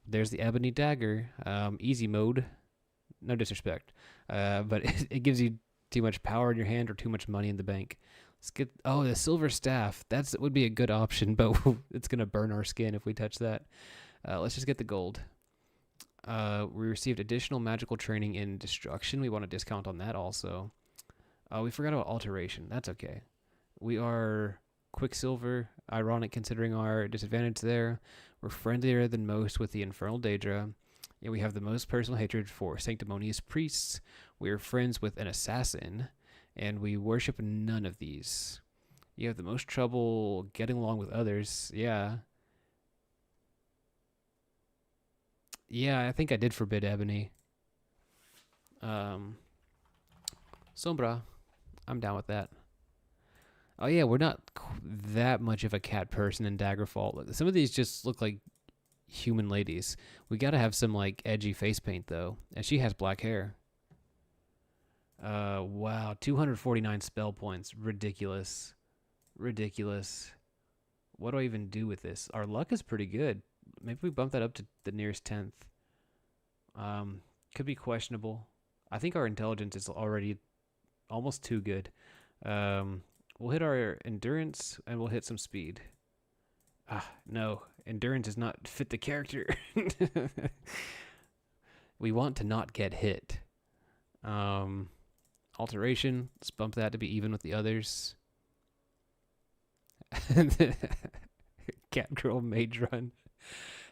There's the ebony dagger. Easy mode. No disrespect. But it gives you too much power in your hand or too much money in the bank. Let's get, oh, the silver staff. That would be a good option, but it's going to burn our skin if we touch that. Let's just get the gold. We received additional magical training in destruction. We want a discount on that also. We forgot about alteration. That's okay. We are Quicksilver. Ironic considering our disadvantage there. We're friendlier than most with the Infernal Daedra. And we have the most personal hatred for sanctimonious priests. We are friends with an assassin. And we worship none of these. You have the most trouble getting along with others. Yeah. Yeah, I think I did forbid ebony. Sombra. I'm down with that. Oh yeah, we're not that much of a cat person in Daggerfall. Some of these just look like human ladies. We gotta have some like edgy face paint though. And she has black hair. Wow, 249 spell points. Ridiculous. Ridiculous. What do I even do with this? Our luck is pretty good. Maybe we bump that up to the nearest 10th. Could be questionable. I think our intelligence is already almost too good. We'll hit our endurance and we'll hit some speed. No. Endurance does not fit the character. We want to not get hit. Alteration. Let's bump that to be even with the others. Cat girl mage run.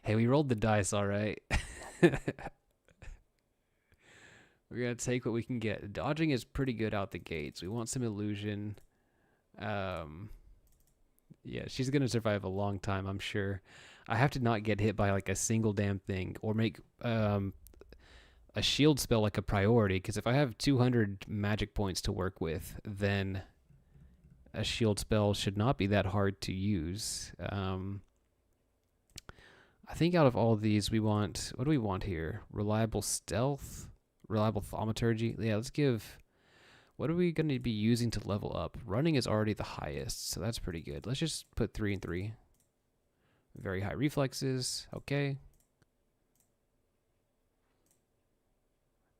Hey, we rolled the dice, all right. We're going to take what we can get. Dodging is pretty good out the gates. We want some illusion. Yeah, she's going to survive a long time, I'm sure. I have to not get hit by like a single damn thing or make a shield spell like a priority, because if I have 200 magic points to work with, then a shield spell should not be that hard to use. I think out of all these, we want... What do we want here? Reliable stealth? Reliable thaumaturgy? Yeah, let's give... What are we going to be using to level up? Running is already the highest, so that's pretty good. Let's just put 3 and 3. Very high reflexes. Okay.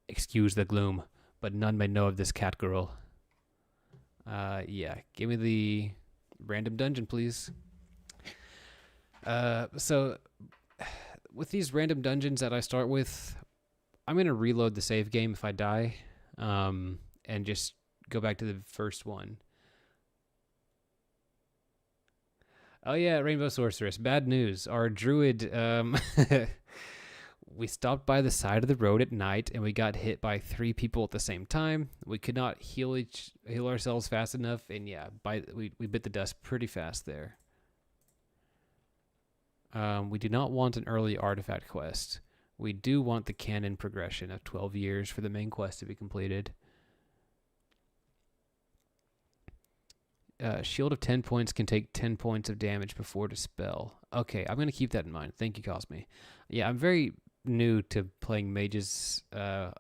Excuse the gloom, but none may know of this cat girl. Yeah, give me the random dungeon, please. So with these random dungeons that I start with, I'm going to reload the save game if I die, and just go back to the first one. Oh yeah, Rainbow Sorceress. Bad news. Our druid, we stopped by the side of the road at night and we got hit by 3 people at the same time. We could not heal ourselves fast enough, and yeah, we bit the dust pretty fast there. We do not want an early artifact quest. We do want the canon progression of 12 years for the main quest to be completed. Shield of 10 points can take 10 points of damage before dispel. Okay, I'm going to keep that in mind. Thank you, Cosmi. Yeah, I'm very new to playing mages. Hold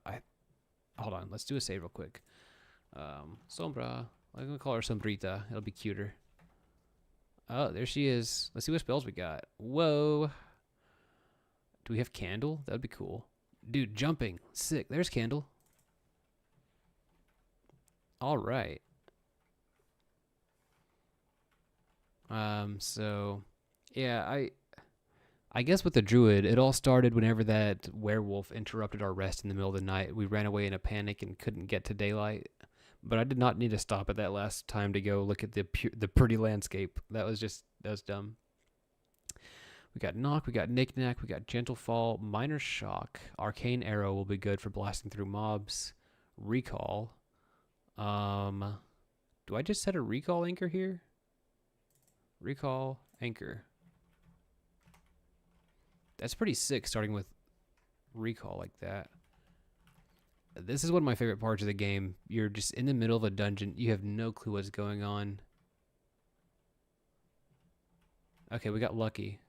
on, let's do a save real quick. Sombra. I'm going to call her Sombrita. It'll be cuter. Oh, there she is. Let's see what spells we got. Whoa. Do we have Candle? That'd be cool. Dude, jumping. Sick. There's Candle. All right. So, yeah, I guess with the druid, it all started whenever that werewolf interrupted our rest in the middle of the night. We ran away in a panic and couldn't get to daylight. But I did not need to stop at that last time to go look at the pretty landscape. That was dumb. We got Knock, we got Knick-Knack, we got Gentle Fall, Minor Shock. Arcane Arrow will be good for blasting through mobs. Recall. Do I just set a recall anchor here? Recall anchor. That's pretty sick, starting with recall like that. This is one of my favorite parts of the game. You're just in the middle of a dungeon. You have no clue what's going on. Okay, we got lucky.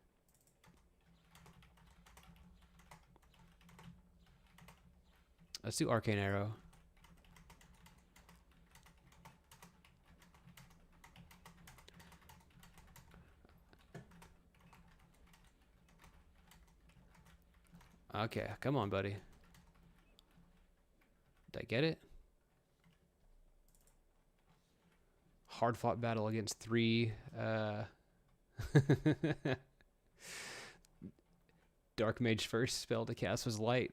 Let's do Arcane Arrow. Okay, come on, buddy. Did I get it? hard fought battle against 3 Dark Mage first spell to cast was light.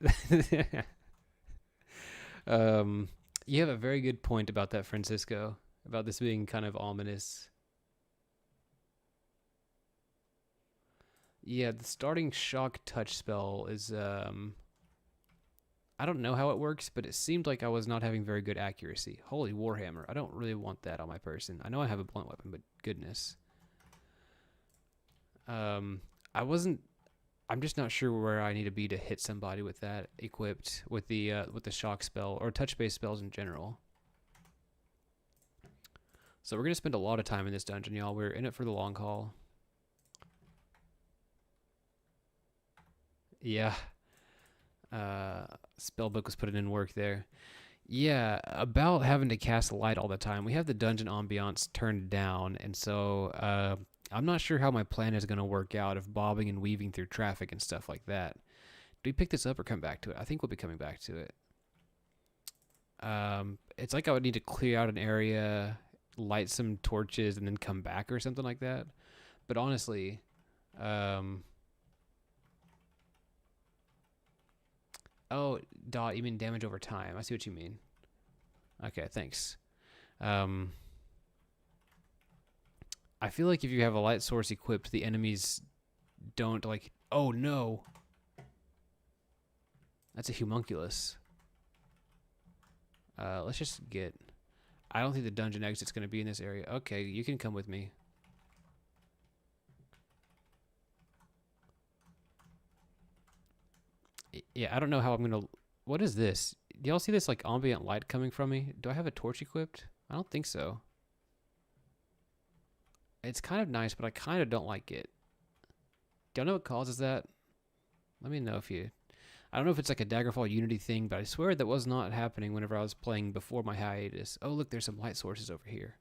You have a very good point about that, Francisco, about this being kind of ominous. Yeah, the starting shock touch spell is I don't know how it works, but it seemed like I was not having very good accuracy. Holy Warhammer, I don't really want that on my person. I know I have a blunt weapon, but goodness. I'm just not sure where I need to be to hit somebody with that equipped with the shock spell or touch-based spells in general. So we're gonna spend a lot of time in this dungeon, y'all. We're in it for the long haul. Yeah. Spellbook was putting in work there. Yeah, about having to cast light all the time. We have the dungeon ambiance turned down, and so I'm not sure how my plan is going to work out of bobbing and weaving through traffic and stuff like that. Do we pick this up or come back to it? I think we'll be coming back to it. It's like I would need to clear out an area, light some torches, and then come back or something like that. But honestly, oh, dot, you mean damage over time. I see what you mean. Okay, thanks. I feel like if you have a light source equipped, the enemies don't like... Oh, no. That's a homunculus. Let's just get... I don't think the dungeon exit's going to be in this area. Okay, you can come with me. Yeah, I don't know how I'm going to... What is this? Do y'all see this like ambient light coming from me? Do I have a torch equipped? I don't think so. It's kind of nice, but I kind of don't like it. Do y'all know what causes that? Let me know if you... I don't know if it's like a Daggerfall Unity thing, but I swear that was not happening whenever I was playing before my hiatus. Oh, look, there's some light sources over here.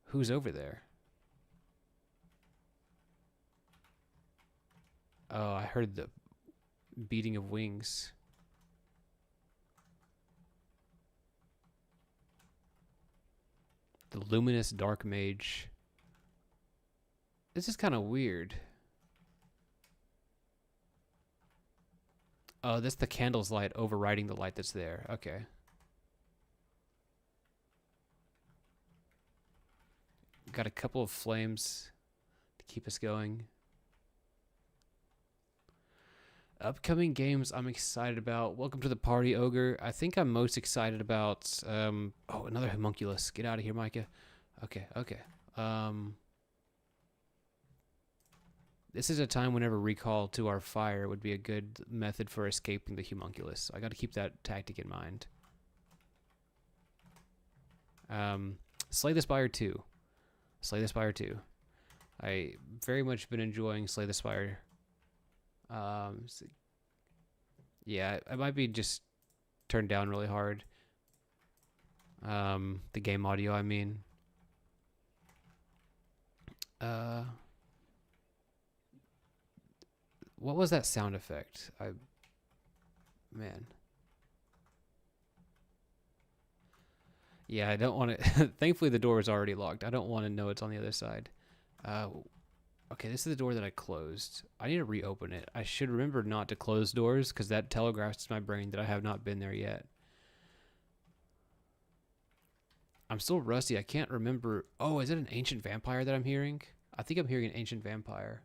Who's over there? Oh, I heard the beating of wings. The luminous dark mage. This is kind of weird. Oh, that's the candle's light overriding the light that's there. Okay. Got a couple of flames to keep us going. Upcoming games I'm excited about. Welcome to the party, Ogre. I think I'm most excited about... oh, another homunculus. Get out of here, Micah. Okay. This is a time whenever recall to our fire would be a good method for escaping the homunculus. So I got to keep that tactic in mind. Slay the Spire 2. Slay the Spire 2. I very much been enjoying Slay the Spire. Yeah, I might be just turned down really hard. The game audio, I mean. What was that sound effect? Man. Yeah, I don't want to... Thankfully, the door is already locked. I don't want to know it's on the other side. Okay, this is the door that I closed. I need to reopen it. I should remember not to close doors because that telegraphs to my brain that I have not been there yet. I'm still rusty. I can't remember. Oh, is it an ancient vampire that I'm hearing? I think I'm hearing an ancient vampire.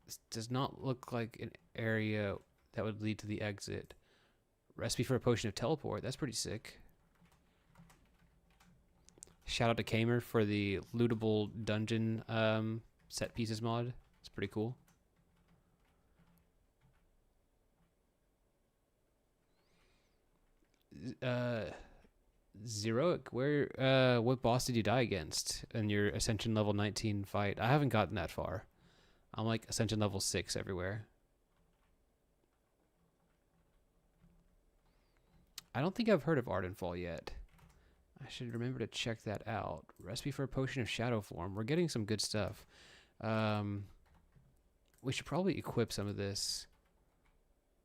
This does not look like an area that would lead to the exit. Recipe for a potion of teleport. That's pretty sick. Shout out to Kamer for the lootable dungeon set pieces mod. It's pretty cool. Zeroic, what boss did you die against in your Ascension level 19 fight? I haven't gotten that far. I'm like Ascension level 6 everywhere. I don't think I've heard of Ardenfall yet. I should remember to check that out. Recipe for a potion of shadow form. We're getting some good stuff. We should probably equip some of this.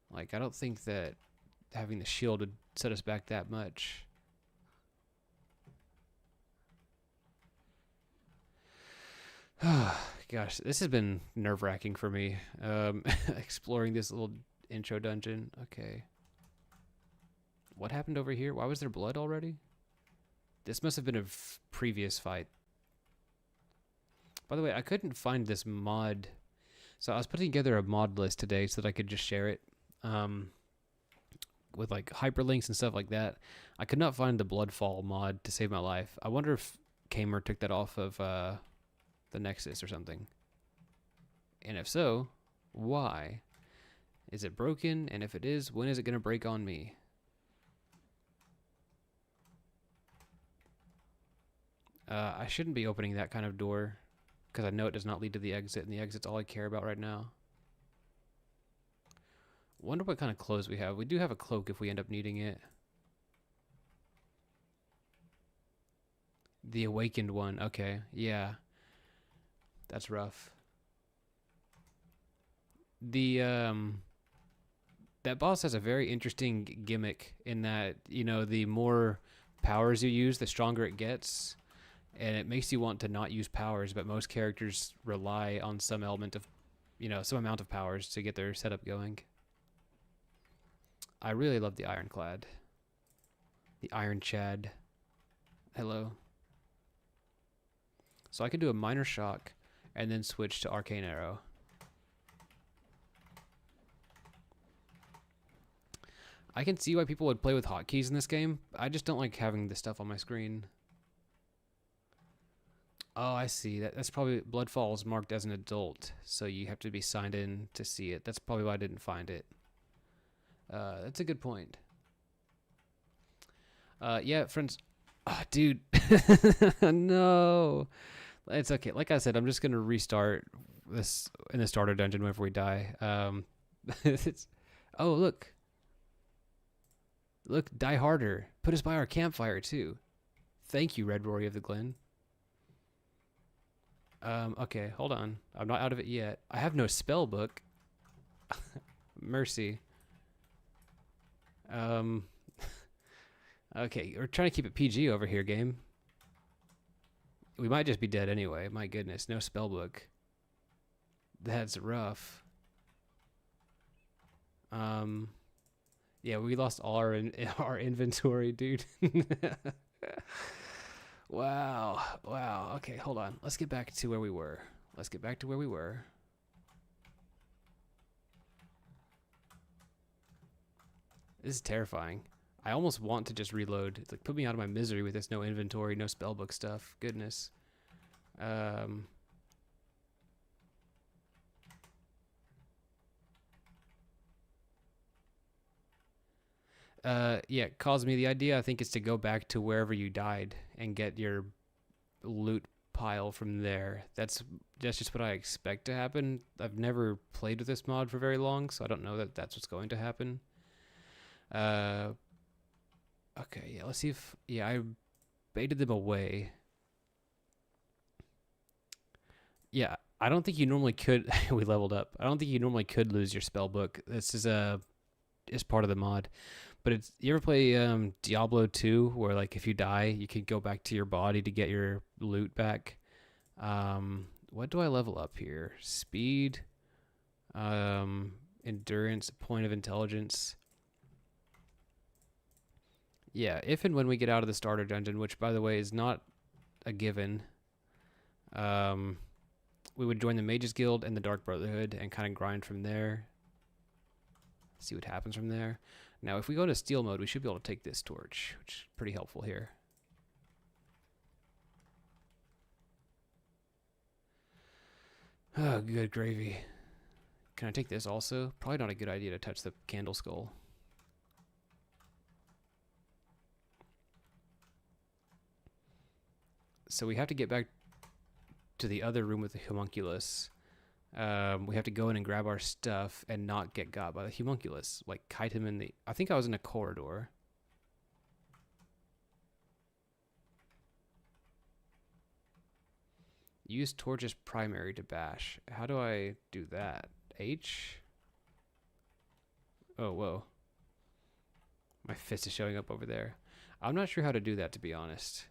Like, I don't think that having the shield would set us back that much. Gosh, this has been nerve-wracking for me. Exploring this little intro dungeon. Okay. What happened over here? Why was there blood already? This must have been a previous fight. By the way, I couldn't find this mod. So I was putting together a mod list today so that I could just share it with like hyperlinks and stuff like that. I could not find the Bloodfall mod to save my life. I wonder if Kamer took that off of the Nexus or something. And if so, why? Is it broken? And if it is, when is it going to break on me? I shouldn't be opening that kind of door because I know it does not lead to the exit, and the exit's all I care about right now. Wonder what kind of clothes we have. We do have a cloak if we end up needing it. The Awakened one. Okay, yeah. That's rough. The that boss has a very interesting gimmick in that, you know, the more powers you use, the stronger it gets. And it makes you want to not use powers, but most characters rely on some element of, you know, some amount of powers to get their setup going. I really love the Ironclad. The Iron Chad. Hello. So I can do a Minor Shock and then switch to Arcane Arrow. I can see why people would play with hotkeys in this game. I just don't like having this stuff on my screen. Oh, I see. That's probably Bloodfall is marked as an adult, so you have to be signed in to see it. That's probably why I didn't find it. That's a good point. Yeah, friends. Oh, dude. No. It's okay. Like I said, I'm just going to restart this in the starter dungeon whenever we die. Oh, look. Look, Die Harder. Put us by our campfire, too. Thank you, Red Rory of the Glen. Okay, hold on. I'm not out of it yet. I have no spell book. Mercy. Okay, we're trying to keep it PG over here, game. We might just be dead anyway. My goodness, no spell book. That's rough. Yeah, we lost all our inventory, dude. Wow. Wow. Okay, hold on. Let's get back to where we were. This is terrifying. I almost want to just reload. It's like, put me out of my misery with this no inventory, no spellbook stuff. Goodness. Yeah, Cosmi, the idea I think is to go back to wherever you died and get your loot pile from there. That's just what I expect to happen. I've never played with this mod for very long, so I don't know that that's what's going to happen. Okay, yeah, let's see if... Yeah, I baited them away. Yeah, I don't think you normally could... We leveled up. I don't think you normally could lose your spell book. This is part of the mod. But it's... You ever play Diablo 2, where like if you die, you can go back to your body to get your loot back? What do I level up here? Speed, endurance, point of intelligence. Yeah, if and when we get out of the starter dungeon, which by the way is not a given, we would join the Mages Guild and the Dark Brotherhood and kind of grind from there. See what happens from there. Now, if we go into steal mode, we should be able to take this torch, which is pretty helpful here. Oh, good gravy. Can I take this also? Probably not a good idea to touch the candle skull. So we have to get back to the other room with the homunculus. We have to go in and grab our stuff and not get got by the homunculus. Like, kite him in the... I think I was in a corridor. Use torches primary to bash. How do I do that? H? Oh, whoa. My fist is showing up over there. I'm not sure how to do that, to be honest.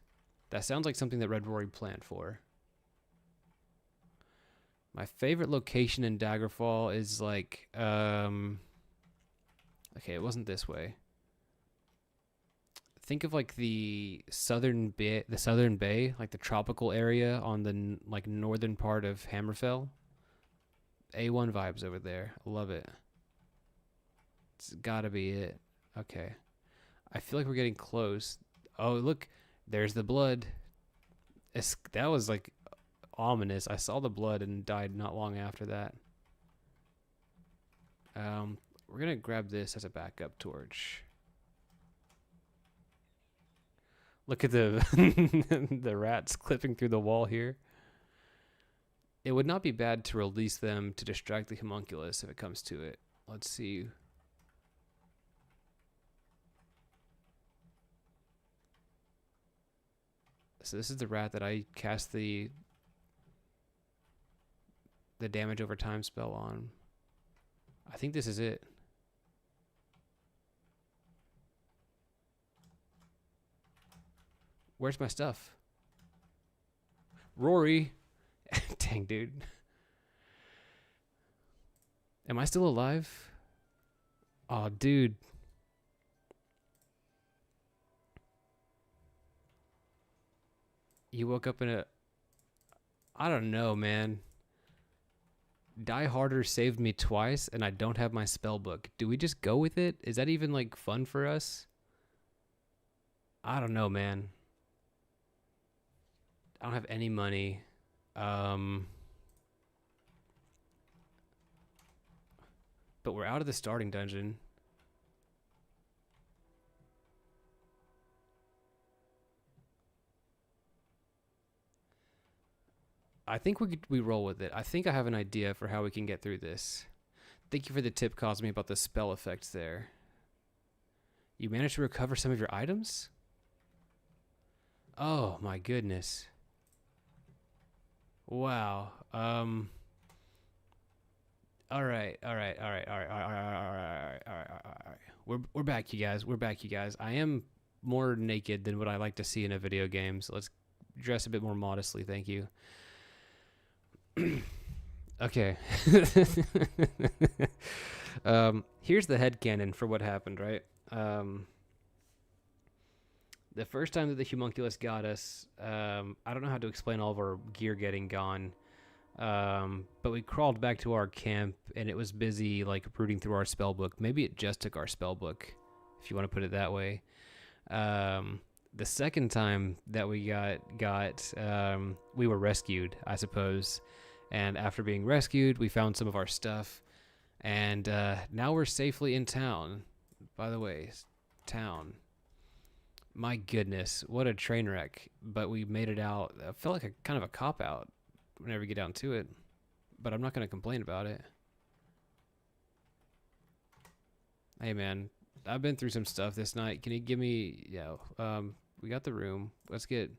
That sounds like something that Red Rory planned for. My favorite location in Daggerfall is like, okay, it wasn't this way. Think of like the southern bay, like the tropical area on the like northern part of Hammerfell. A1 vibes over there. I love it. It's gotta be it. Okay. I feel like we're getting close. Oh, look. There's the blood. That was like ominous. I saw the blood and died not long after that. We're going to grab this as a backup torch. Look at the the rats clipping through the wall here. It would not be bad to release them to distract the homunculus if it comes to it. Let's see. So this is the rat that I cast the damage over time spell on. I think this is it. Where's my stuff? Rory. Dang, dude. Am I still alive? Oh, dude. You woke up in a... I don't know, man. Die Harder saved me twice, and I don't have my spell book. Do we just go with it? Is that even, like, fun for us? I don't know, man. I don't have any money. But we're out of the starting dungeon. I think we roll with it. I think I have an idea for how we can get through this. Thank you for the tip, Cosmi, about the spell effects there. You managed to recover some of your items? Oh, my goodness. Wow. All right. We're back, you guys. We're back, you guys. I am more naked than what I like to see in a video game, so let's dress a bit more modestly, thank you. Okay. Here's the headcanon for what happened, right? The first time that the homunculus got us, I don't know how to explain all of our gear getting gone, but we crawled back to our camp, and it was busy, like, rooting through our spell book. Maybe it just took our spell book, if you want to put it that way. The second time that we got we were rescued, I suppose. And after being rescued, we found some of our stuff. And now we're safely in town. By the way, town. My goodness, what a train wreck. But we made it out. I felt like a kind of a cop-out whenever we get down to it. But I'm not going to complain about it. Hey, man. I've been through some stuff this night. Can you give me... Yeah, we got the room. Let's get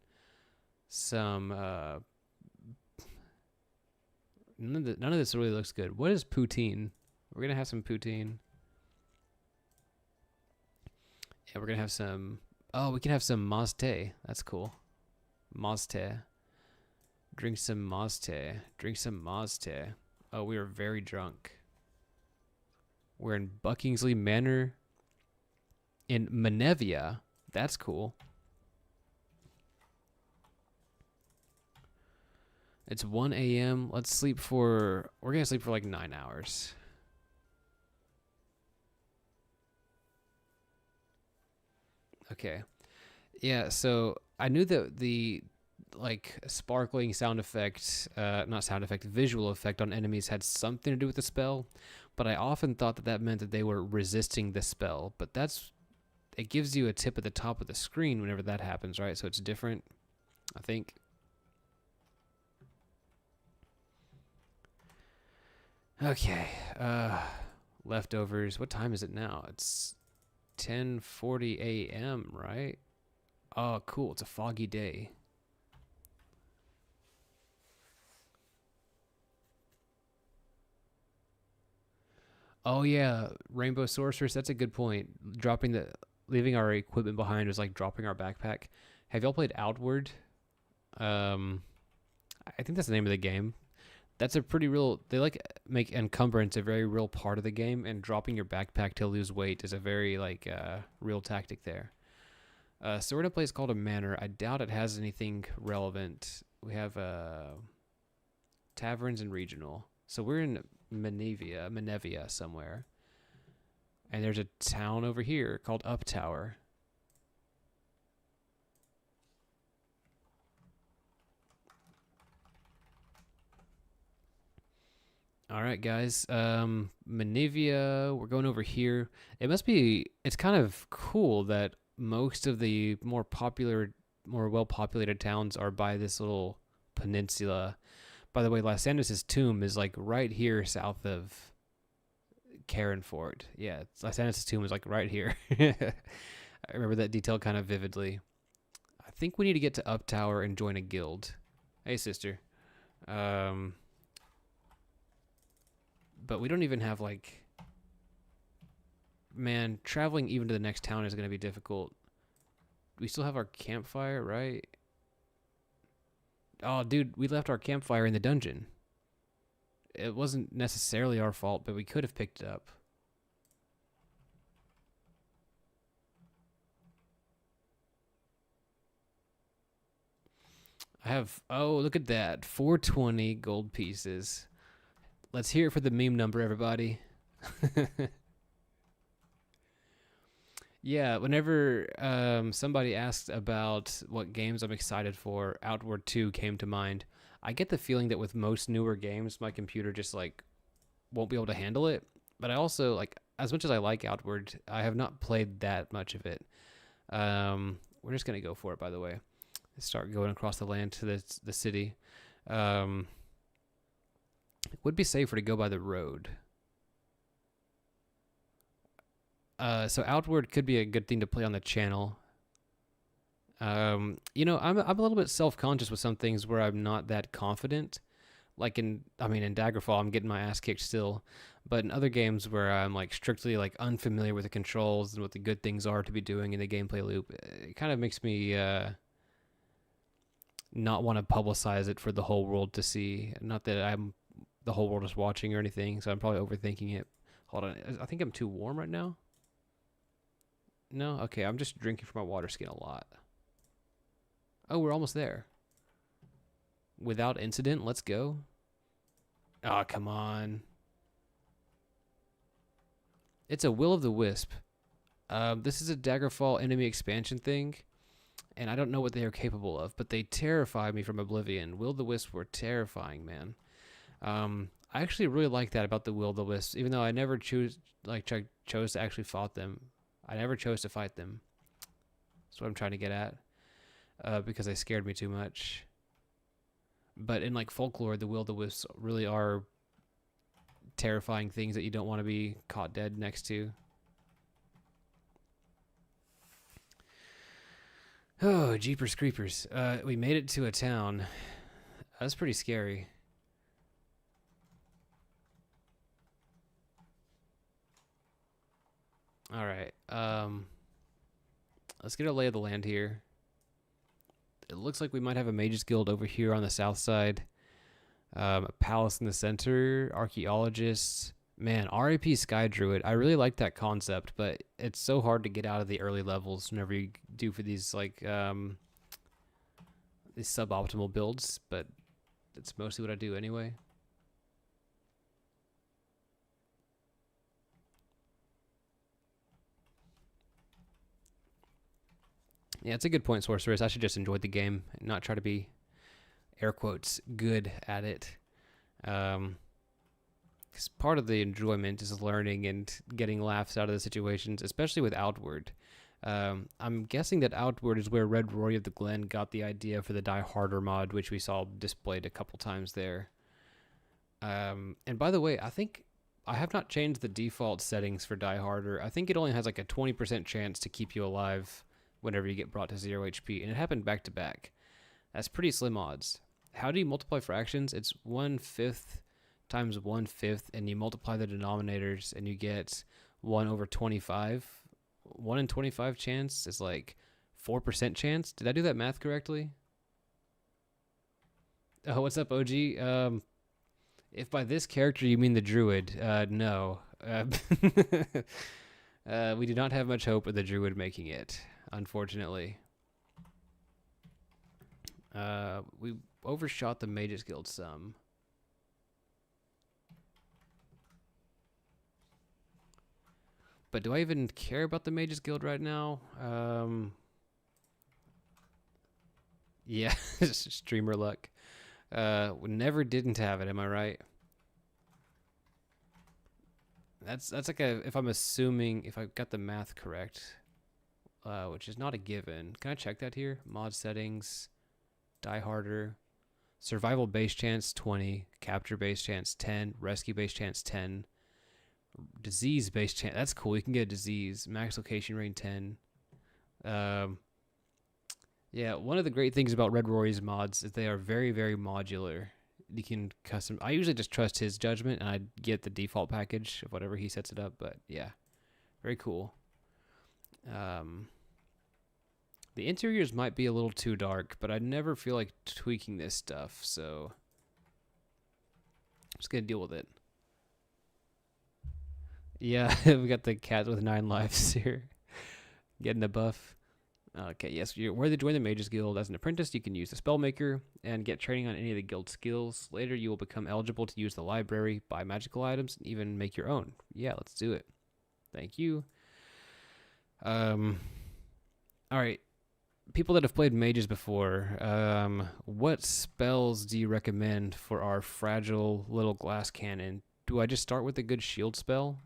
some... None of this really looks good. What is poutine? We're going to have some poutine. Yeah, we're going to have some... Oh, we can have some mazte. That's cool. Mazte. Drink some mazte. Drink some mazte. Oh, we are very drunk. We're in Buckingsley Manor in Menevia. That's cool. It's 1 a.m. Let's sleep for... We're going to sleep for like 9 hours. Okay. Yeah, so I knew that the like sparkling sound effect, not sound effect, visual effect on enemies had something to do with the spell, but I often thought that that meant that they were resisting the spell. But it gives you a tip at the top of the screen whenever that happens, right? So it's different, I think. Okay, leftovers. What time is it now? It's 10:40 a.m., right? Oh, cool. It's a foggy day. Oh, yeah. Rainbow Sorceress. That's a good point. Dropping the... leaving our equipment behind was like dropping our backpack. Have y'all played Outward? I think that's the name of the game. That's a pretty real. They like make encumbrance a very real part of the game, and dropping your backpack to lose weight is a very like real tactic there. So we're in a place called a manor. I doubt it has anything relevant. We have taverns and regional. So we're in Menevia somewhere. And there's a town over here called Uptower. All right, guys. Menevia, we're going over here. It's kind of cool that most of the more well-populated towns are by this little peninsula. By the way, Lysandra's tomb is like right here south of Carenfort. Yeah, Lysandra's tomb is like right here. I remember that detail kind of vividly. I think we need to get to Uptower and join a guild. Hey, sister. But we don't even have like... Man, traveling even to the next town is going to be difficult. We still have our campfire, right? Oh, dude, we left our campfire in the dungeon. It wasn't necessarily our fault, but we could have picked it up. Oh, look at that. 420 gold pieces. Let's hear it for the meme number, everybody. Yeah, whenever somebody asked about what games I'm excited for, Outward 2 came to mind. I get the feeling that with most newer games, my computer just like won't be able to handle it. But I also like, as much as I like Outward, I have not played that much of it. We're just gonna go for it, by the way. Start going across the land to the city. It would be safer to go by the road. So Outward could be a good thing to play on the channel. You know, I'm a little bit self-conscious with some things where I'm not that confident. Like in Daggerfall, I'm getting my ass kicked still. But in other games where I'm like strictly like unfamiliar with the controls and what the good things are to be doing in the gameplay loop, it kind of makes me not want to publicize it for the whole world to see. Not that the whole world is watching or anything, so I'm probably overthinking it. Hold on, I think I'm too warm right now. No? Okay, I'm just drinking from my water skin a lot. Oh, we're almost there. Without incident, let's go. Oh, come on. It's a Will of the Wisp. This is a Daggerfall enemy expansion thing, and I don't know what they are capable of, but they terrify me from Oblivion. Will of the Wisp were terrifying, man. I actually really like that about the Will of the Wisps, even though I never chose to actually fight them. I never chose to fight them. That's what I'm trying to get at, because they scared me too much. But in like folklore, the Will of the Wisps really are terrifying things that you don't want to be caught dead next to. Oh, jeepers creepers. We made it to a town. That's pretty scary. All right. Let's get a lay of the land here. It looks like we might have a mages guild over here on the south side. A palace in the center. Archaeologists. Man, RAP Sky Druid. I really like that concept, but it's so hard to get out of the early levels whenever you do for these like these suboptimal builds. But it's mostly what I do anyway. Yeah, it's a good point, Sorceress. I should just enjoy the game and not try to be, air quotes, good at it. Because part of the enjoyment is learning and getting laughs out of the situations, especially with Outward. I'm guessing that Outward is where Red Rory of the Glen got the idea for the Die Harder mod, which we saw displayed a couple times there. And by the way, I think I have not changed the default settings for Die Harder. I think it only has like a 20% chance to keep you alive whenever you get brought to 0 HP, and it happened back to back. That's pretty slim odds. How do you multiply fractions? It's 1/5 times 1/5, and you multiply the denominators, and you get 1/25. 1 in 25 chance is like 4% chance. Did I do that math correctly? Oh, what's up, OG? If by this character you mean the Druid, no. We do not have much hope of the Druid making it, unfortunately. We overshot the Mages Guild some. But do I even care about the Mages Guild right now? Yeah, streamer luck. Never didn't have it, am I right? That's like a, if I'm assuming, if I got the math correct, which is not a given. Can I check that here? Mod settings, die harder, survival base chance 20, capture base chance 10, rescue base chance 10, disease base chance. That's cool. You can get a disease. Max location range 10. Yeah, one of the great things about Red Rory's mods is they are very, very modular. You can custom. I usually just trust his judgment and I get the default package of whatever he sets it up. But yeah, very cool. The interiors might be a little too dark, but I never feel like tweaking this stuff, so I'm just gonna deal with it. Yeah, we got the cat with 9 lives here, getting a buff. Okay, yes, you're worthy to join the Mages Guild. As an apprentice, you can use the Spellmaker and get training on any of the guild skills. Later, you will become eligible to use the library, buy magical items, and even make your own. Yeah, let's do it. Thank you. All right. People that have played mages before, what spells do you recommend for our fragile little glass cannon? Do I just start with a good shield spell?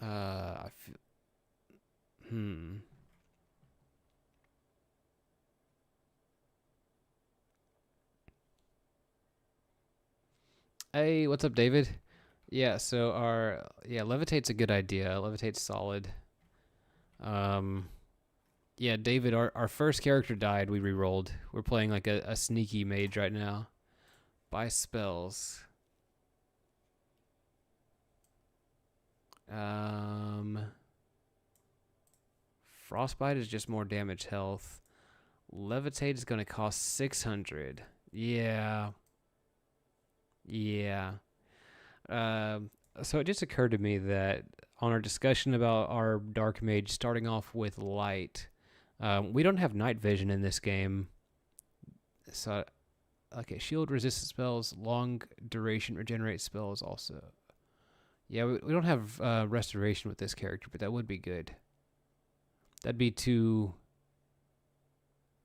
I feel, Hey, what's up, David? Yeah, so levitate's a good idea. Levitate's solid. Yeah, David, our first character died. We rerolled. We're playing like a sneaky mage right now. Buy spells. Frostbite is just more damage health. Levitate is going to cost 600. Yeah. Yeah. So it just occurred to me that on our discussion about our dark mage starting off with light, we don't have night vision in this game. So, okay, shield resistant spells, long duration regenerate spells also. Yeah, we don't have restoration with this character, but that would be good. That'd be too...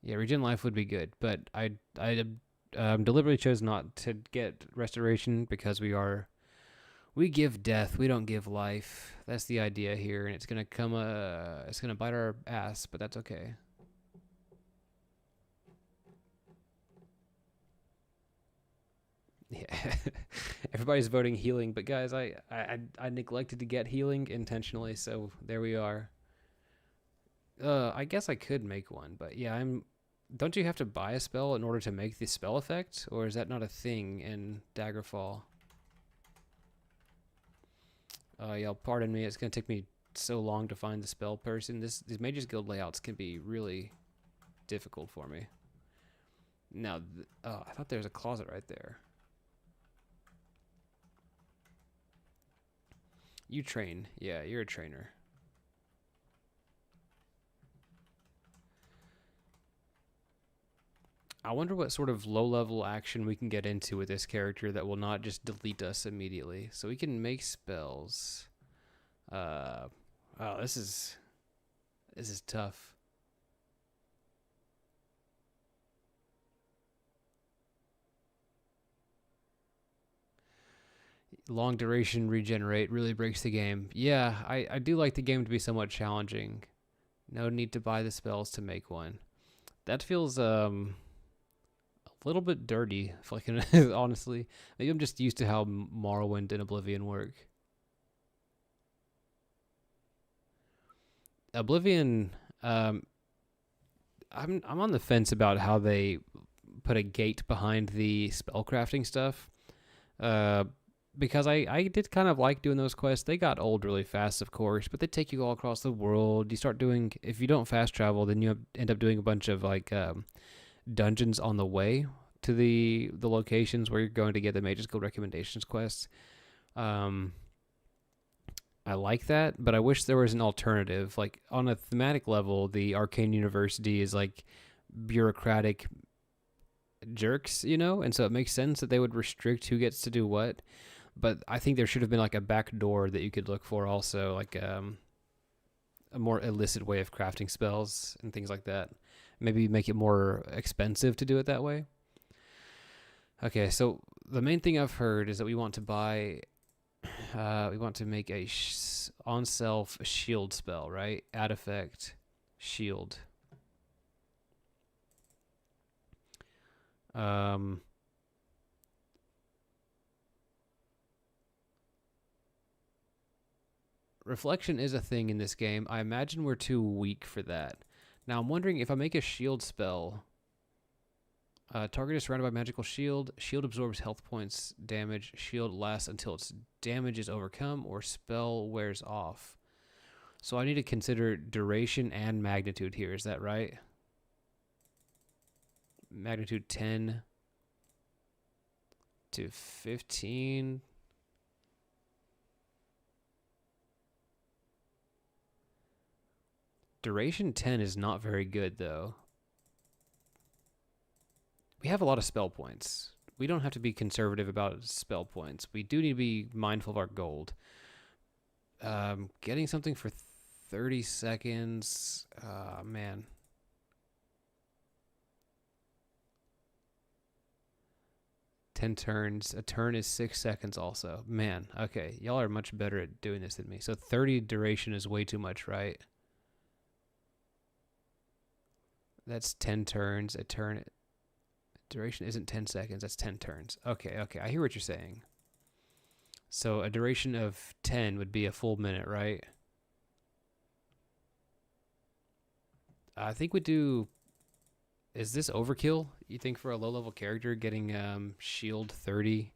Yeah, regen life would be good, but I deliberately chose not to get restoration because we give death, we don't give life. That's the idea here, and it's gonna come it's gonna bite our ass, but that's okay. Yeah, everybody's voting healing, but guys, I neglected to get healing intentionally, so there we are. I guess I could make one, but yeah, don't you have to buy a spell in order to make the spell effect, or is that not a thing in Daggerfall? Y'all pardon me, it's gonna take me so long to find the spell person. These Mages Guild layouts can be really difficult for me. Now, I thought there was a closet right there. You train. Yeah, you're a trainer. I wonder what sort of low-level action we can get into with this character that will not just delete us immediately. So we can make spells. Oh, this is tough. Long duration regenerate really breaks the game. Yeah, I do like the game to be somewhat challenging. No need to buy the spells to make one. That feels a little bit dirty, if I can honestly. Maybe I'm just used to how Morrowind and Oblivion work. Oblivion, I'm on the fence about how they put a gate behind the spellcrafting stuff. because I did kind of like doing those quests. They got old really fast, of course, but they take you all across the world. You start doing, if you don't fast travel, then you end up doing a bunch of like dungeons on the way to the locations where you're going to get the Mage's Guild recommendations quests. I like that, but I wish there was an alternative. Like on a thematic level, the Arcane University is like bureaucratic jerks, you know, and so it makes sense that they would restrict who gets to do what. But I think there should have been like a back door that you could look for, also like a more illicit way of crafting spells and things like that. Maybe make it more expensive to do it that way. Okay, so the main thing I've heard is that we want to buy. We want to make a on self shield spell, right? Add effect, shield. Reflection is a thing in this game. I imagine we're too weak for that. Now I'm wondering if I make a shield spell. Target is surrounded by magical shield. Shield absorbs health points damage. Shield lasts until its damage is overcome or spell wears off. So I need to consider duration and magnitude here. Is that right? Magnitude 10 to 15. Duration 10 is not very good, though. We have a lot of spell points. We don't have to be conservative about spell points. We do need to be mindful of our gold. Getting something for 30 seconds. Man. Ten turns. A turn is 6 seconds also. Man, okay. Y'all are much better at doing this than me. So 30 duration is way too much, right? That's 10 turns. A turn... Duration isn't 10 seconds. That's 10 turns. Okay. I hear what you're saying. So a duration of 10 would be a full minute, right? I think we do... Is this overkill, you think, for a low-level character, getting shield 30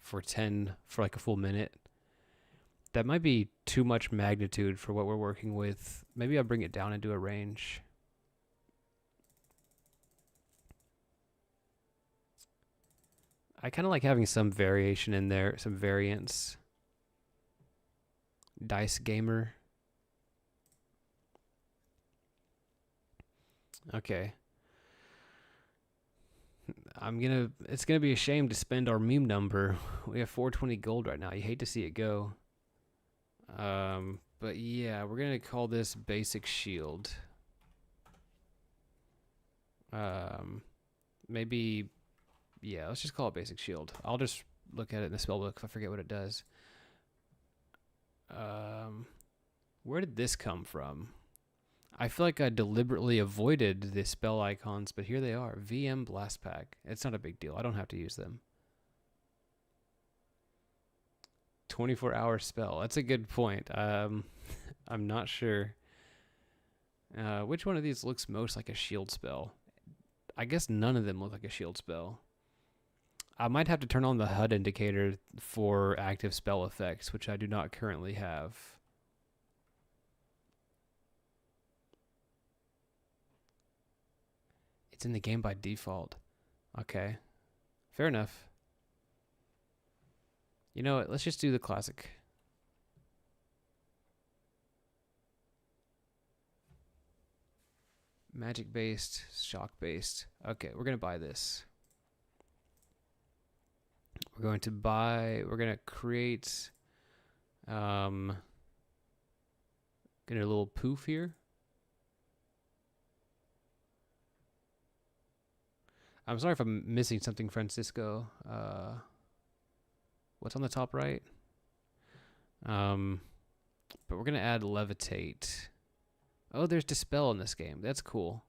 for 10 for like a full minute? That might be too much magnitude for what we're working with. Maybe I'll bring it down and do a range. I kind of like having some variation in there, some variance. Dice Gamer. Okay. It's gonna be a shame to spend our meme number. We have 420 gold right now. You hate to see it go. But yeah, we're gonna call this basic shield. Maybe... Yeah, let's just call it basic shield. I'll just look at it in the spellbook if I forget what it does. Where did this come from? I feel like I deliberately avoided the spell icons, but here they are. VM Blast Pack. It's not a big deal. I don't have to use them. 24-hour spell. That's a good point. I'm not sure. Which one of these looks most like a shield spell? I guess none of them look like a shield spell. I might have to turn on the HUD indicator for active spell effects, which I do not currently have. It's in the game by default. Okay. Fair enough. You know what? Let's just do the classic. Magic-based, shock-based. Okay, we're going to buy this. We're going to create, get a little poof here. I'm sorry if I'm missing something, Francisco. What's on the top right? But we're going to add levitate. Oh, there's dispel in this game. That's cool.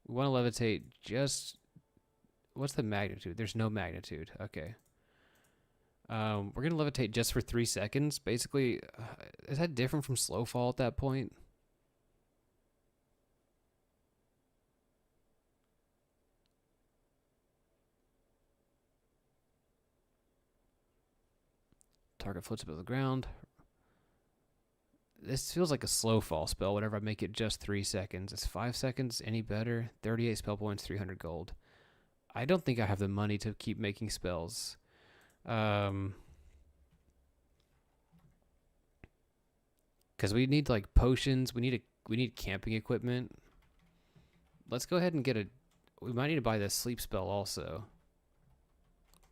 We want to levitate just... What's the magnitude? There's no magnitude. Okay. We're going to levitate just for 3 seconds. Basically, is that different from slow fall at that point? Target floats above the ground. This feels like a slow fall spell whenever I make it just 3 seconds. It's 5 seconds. Any better? 38 spell points, 300 gold. I don't think I have the money to keep making spells. Because we need like potions. We need camping equipment. Let's go ahead and get a... We might need to buy the sleep spell also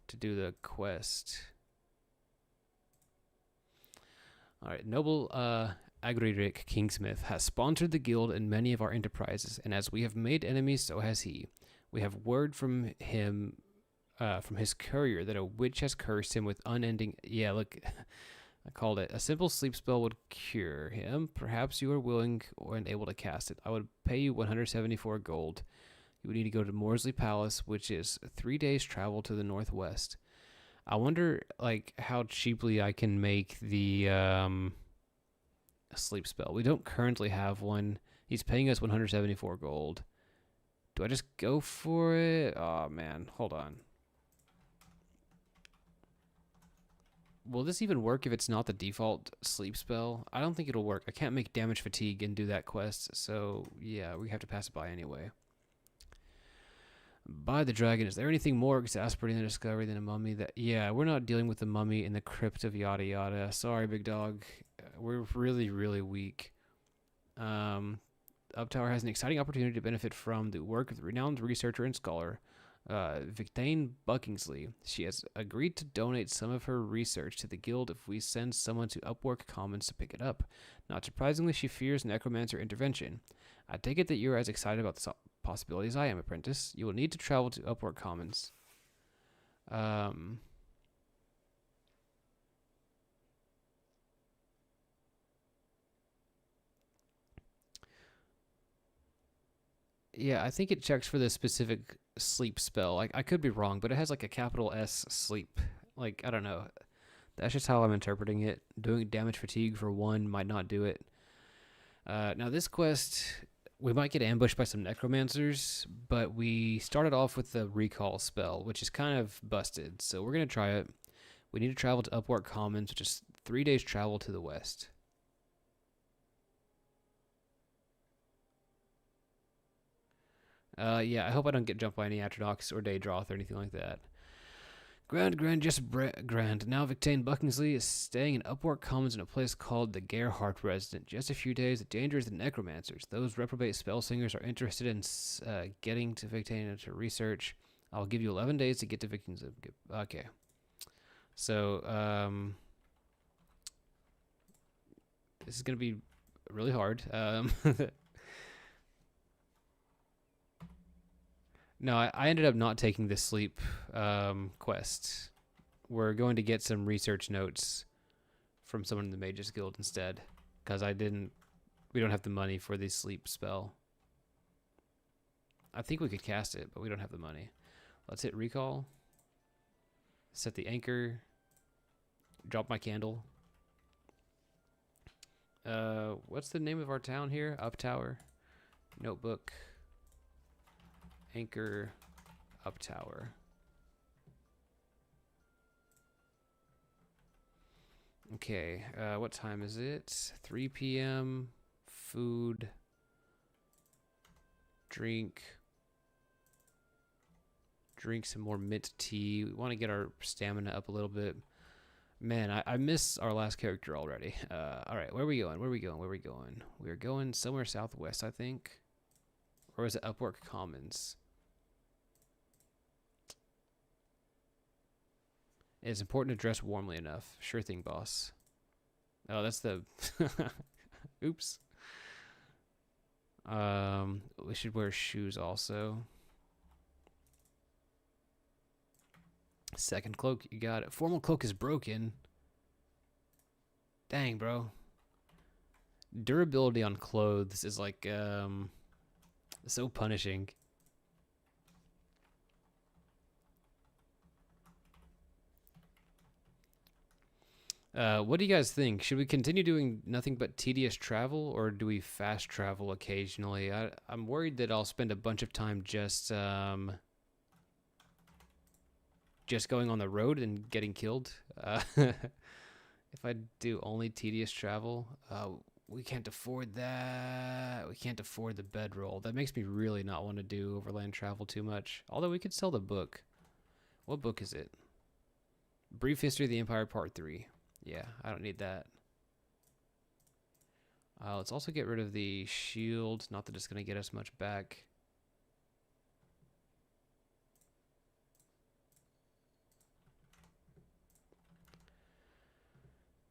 to do the quest. Alright, Noble Agririk Kingsmith has sponsored the guild in many of our enterprises, and as we have made enemies, so has he. We have word from him, from his courier, that a witch has cursed him with unending... Yeah, look, I called it. A simple sleep spell would cure him. Perhaps you are willing and able to cast it. I would pay you 174 gold. You would need to go to Morsley Palace, which is 3 days travel to the northwest. I wonder, like, how cheaply I can make the sleep spell. We don't currently have one. He's paying us 174 gold. Do I just go for it? Oh, man. Hold on. Will this even work if it's not the default sleep spell? I don't think it'll work. I can't make damage fatigue and do that quest, so yeah, we have to pass it by anyway. By the dragon, is there anything more exasperating than discovery than a mummy that... Yeah, we're not dealing with the mummy in the crypt of yada yada. Sorry, big dog. We're really, really weak. Uptower has an exciting opportunity to benefit from the work of the renowned researcher and scholar, Victane Buckingsley. She has agreed to donate some of her research to the guild if we send someone to Upwork Commons to pick it up. Not surprisingly, she fears necromancer intervention. I take it that you're as excited about the possibility as I am, apprentice. You will need to travel to Upwork Commons. Yeah, I think it checks for the specific sleep spell. Like, I could be wrong, but it has like a capital S sleep. Like, I don't know. That's just how I'm interpreting it. Doing damage fatigue for 1 might not do it. Now this quest, we might get ambushed by some necromancers, but we started off with the recall spell, which is kind of busted. So we're going to try it. We need to travel to Upwork Commons, which is 3 days travel to the west. Yeah, I hope I don't get jumped by any Atronox or Daedroth or anything like that. Grand, grand. Now Victane Buckingsley is staying in Upwork Commons in a place called the Gerhardt Resident. Just a few days, the danger is the necromancers. Those reprobate spell singers are interested in getting to Victane and to research. I'll give you 11 days to get to Victane's. Okay. So, this is going to be really hard. No, I ended up not taking the sleep quest. We're going to get some research notes from someone in the Mages Guild instead, because we don't have the money for the sleep spell. I think we could cast it, but we don't have the money. Let's hit recall. Set the anchor. Drop my candle. What's the name of our town here? Uptower. Notebook. Anchor, Uptower. Okay, what time is it? 3 p.m. Food. Drink some more mint tea. We want to get our stamina up a little bit. Man, I miss our last character already. All right, where are we going? We're going somewhere southwest, I think. Or is it Upwork Commons? It's important to dress warmly enough. Sure thing, boss. Oh, that's the... Oops. We should wear shoes also. Second cloak, you got it. Formal cloak is broken. Dang, bro. Durability on clothes is like, so punishing. What do you guys think? Should we continue doing nothing but tedious travel, or do we fast travel occasionally? I'm worried that I'll spend a bunch of time just going on the road and getting killed. If I do only tedious travel, we can't afford that. We can't afford the bedroll. That makes me really not want to do overland travel too much. Although we could sell the book. What book is it? Brief History of the Empire Part 3. Yeah, I don't need that. Let's also get rid of the shield. Not that it's going to get us much back.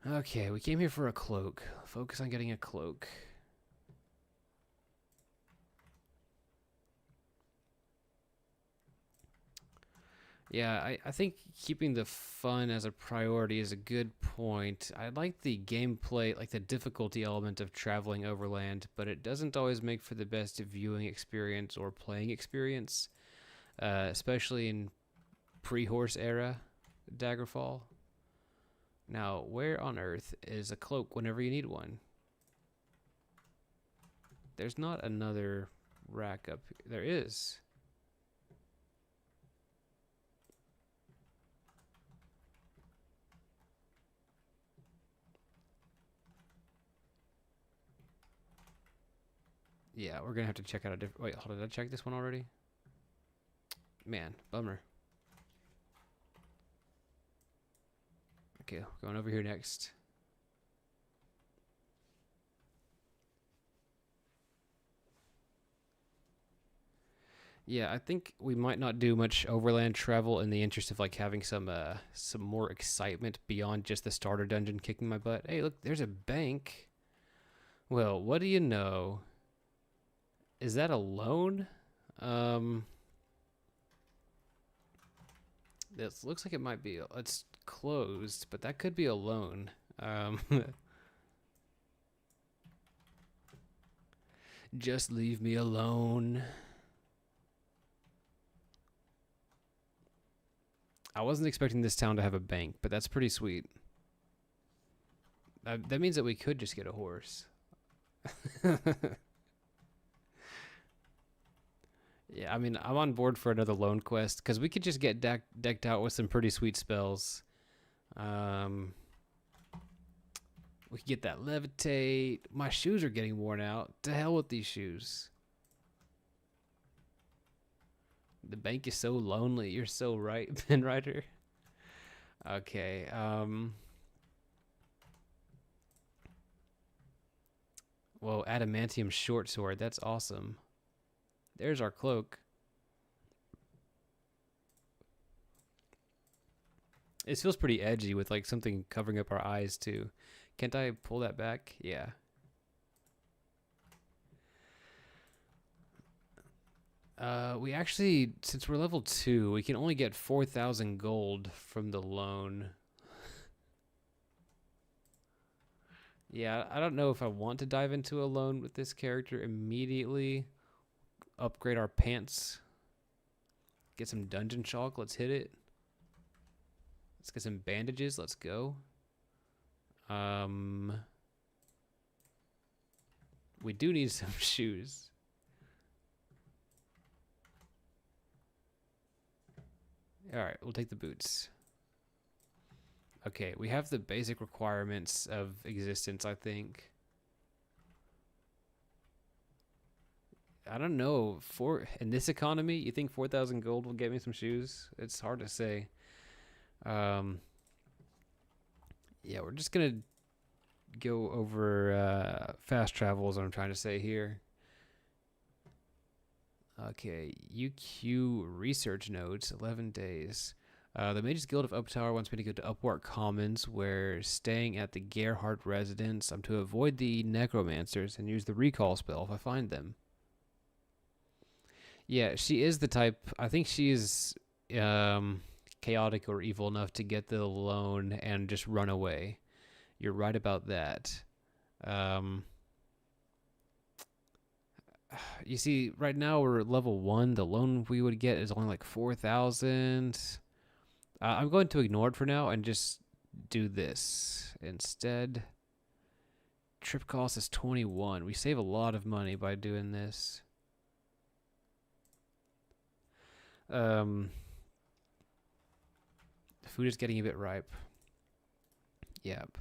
Okay, we came here for a cloak. Focus on getting a cloak. Yeah, I think keeping the fun as a priority is a good point. I like the gameplay, like the difficulty element of traveling overland, but it doesn't always make for the best viewing experience or playing experience, especially in pre-horse era Daggerfall. Now, where on earth is a cloak whenever you need one? There's not another rack up here. There is. Yeah, we're gonna have to check out a different. Wait, hold on. Did I check this one already? Man, bummer. Okay, going over here next. Yeah, I think we might not do much overland travel in the interest of like having some more excitement beyond just the starter dungeon kicking my butt. Hey, look, there's a bank. Well, what do you know? Is that a loan? This looks like it might be. It's closed, but that could be a loan. Just leave me alone. I wasn't expecting this town to have a bank, but that's pretty sweet. That means that we could just get a horse. Yeah, I mean, I'm on board for another loan quest because we could just get decked out with some pretty sweet spells. We could get that levitate. My shoes are getting worn out. To hell with these shoes. The bank is so lonely. You're so right, Ben Ryder. Okay. Whoa, adamantium short sword. That's awesome. There's our cloak. It feels pretty edgy with like something covering up our eyes too. Can't I pull that back? Yeah. We actually, since we're level 2, we can only get 4,000 gold from the loan. Yeah, I don't know if I want to dive into a loan with this character immediately. Upgrade our pants. Get some dungeon chalk. Let's hit it. Let's get some bandages. Let's go. We do need some shoes. All right, we'll take the boots. Okay, we have the basic requirements of existence, I think. I don't know. In this economy, you think 4,000 gold will get me some shoes? It's hard to say. Yeah, we're just gonna go over fast travel is what I'm trying to say here. Okay, UQ research nodes, 11 days. The Mages Guild of Uptower wants me to go to Upwork Commons, where staying at the Gerhardt residence, I'm to avoid the necromancers and use the recall spell if I find them. Yeah, she is the type. I think she's chaotic or evil enough to get the loan and just run away. You're right about that. You see, right now we're level 1. The loan we would get is only like 4,000. I'm going to ignore it for now and just do this instead. Trip cost is 21. We save a lot of money by doing this. The food is getting a bit ripe. Yep.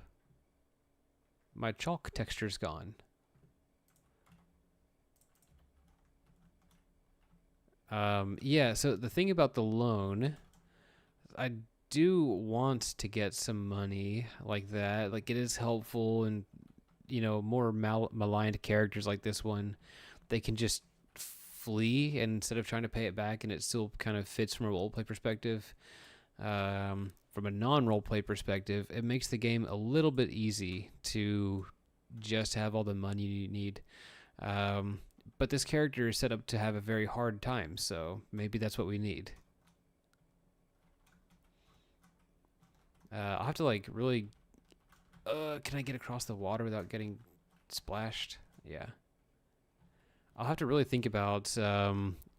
My chalk texture's gone. Yeah, so the thing about the loan, I do want to get some money like that. Like, it is helpful, and, more maligned characters like this one, they can just flee and instead of trying to pay it back, and it still kind of fits from a roleplay perspective. From a non-roleplay perspective, it makes the game a little bit easy to just have all the money you need. But this character is set up to have a very hard time, so maybe that's what we need. I'll have to like really. Can I get across the water without getting splashed? Yeah. I'll have to really think about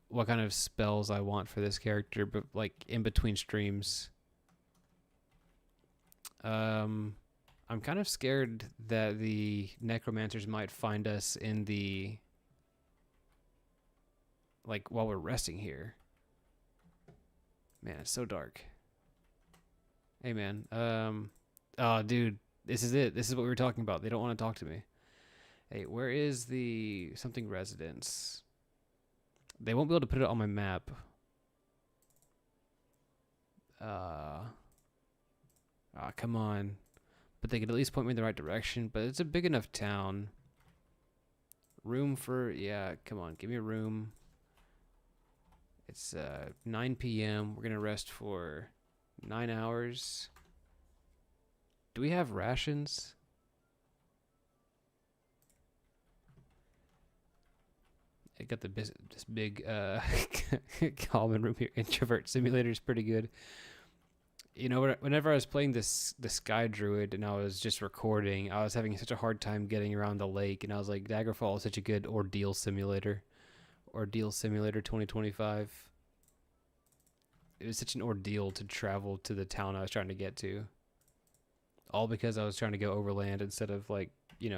what kind of spells I want for this character, but like in between streams. I'm kind of scared that the necromancers might find us in the like while we're resting here. Man, it's so dark. Hey man, oh dude, this is it. This is what we were talking about. They don't want to talk to me. Hey, where is the something residence? They won't be able to put it on my map. Come on. But they could at least point me in the right direction. But it's a big enough town. Room for, yeah, come on, give me a room. It's 9 p.m. We're going to rest for 9 hours. Do we have rations? I got this big common room here. Introvert simulator is pretty good. You know, whenever I was playing the Sky Druid and I was just recording, I was having such a hard time getting around the lake, and I was like, Daggerfall is such a good ordeal simulator. Ordeal Simulator 2025. It was such an ordeal to travel to the town I was trying to get to. All because I was trying to go overland instead of, like,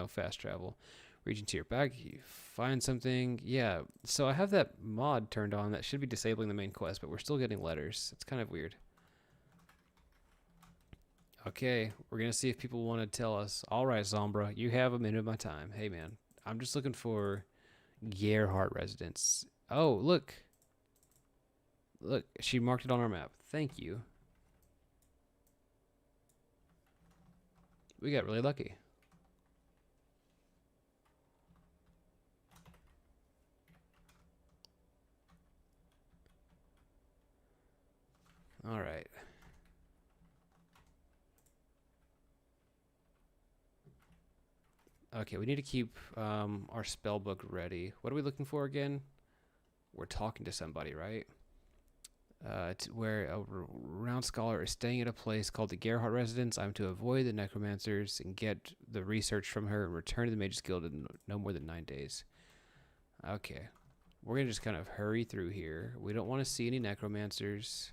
fast travel. Reaching to your back, you find something. Yeah, so I have that mod turned on that should be disabling the main quest, but we're still getting letters. It's kind of weird. Okay, we're going to see if people want to tell us. All right, Zombra, you have a minute of my time. Hey, man, I'm just looking for Gerhardt residence. Oh, look. Look, she marked it on our map. Thank you. We got really lucky. All right. Okay, we need to keep our spell book ready. What are we looking for again? We're talking to somebody, right? Where a renowned scholar is staying at a place called the Gerhardt Residence. I'm to avoid the necromancers and get the research from her and return to the Mages Guild in no more than 9 days. Okay. We're going to just kind of hurry through here. We don't want to see any necromancers.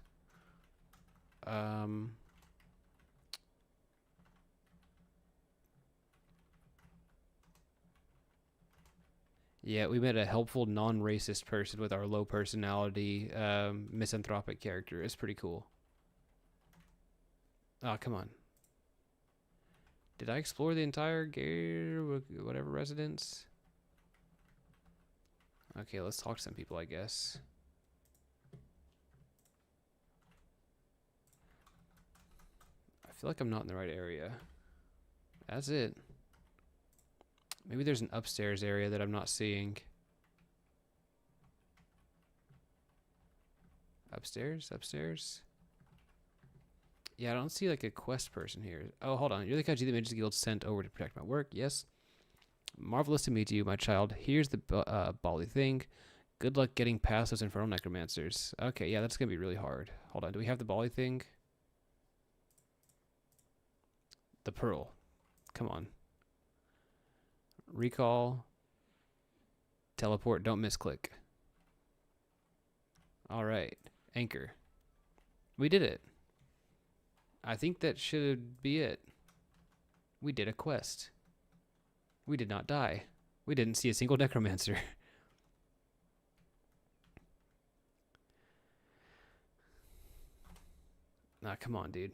Yeah, we met a helpful, non-racist person with our low personality, misanthropic character. It's pretty cool. Oh, come on. Did I explore the entire whatever residence? Okay, let's talk to some people, I guess. I feel like I'm not in the right area. That's it. Maybe there's an upstairs area that I'm not seeing. Upstairs? Upstairs? Yeah, I don't see like a quest person here. Oh, hold on. You're the Kaji the Mages Guild sent over to protect my work. Yes. Marvelous to meet you, my child. Here's the bally thing. Good luck getting past those infernal necromancers. Okay, yeah, that's going to be really hard. Hold on. Do we have the bally thing? The pearl. Come on. Recall. Teleport. Don't misclick. All right. Anchor. We did it. I think that should be it. We did a quest. We did not die. We didn't see a single necromancer. Nah, come on, dude.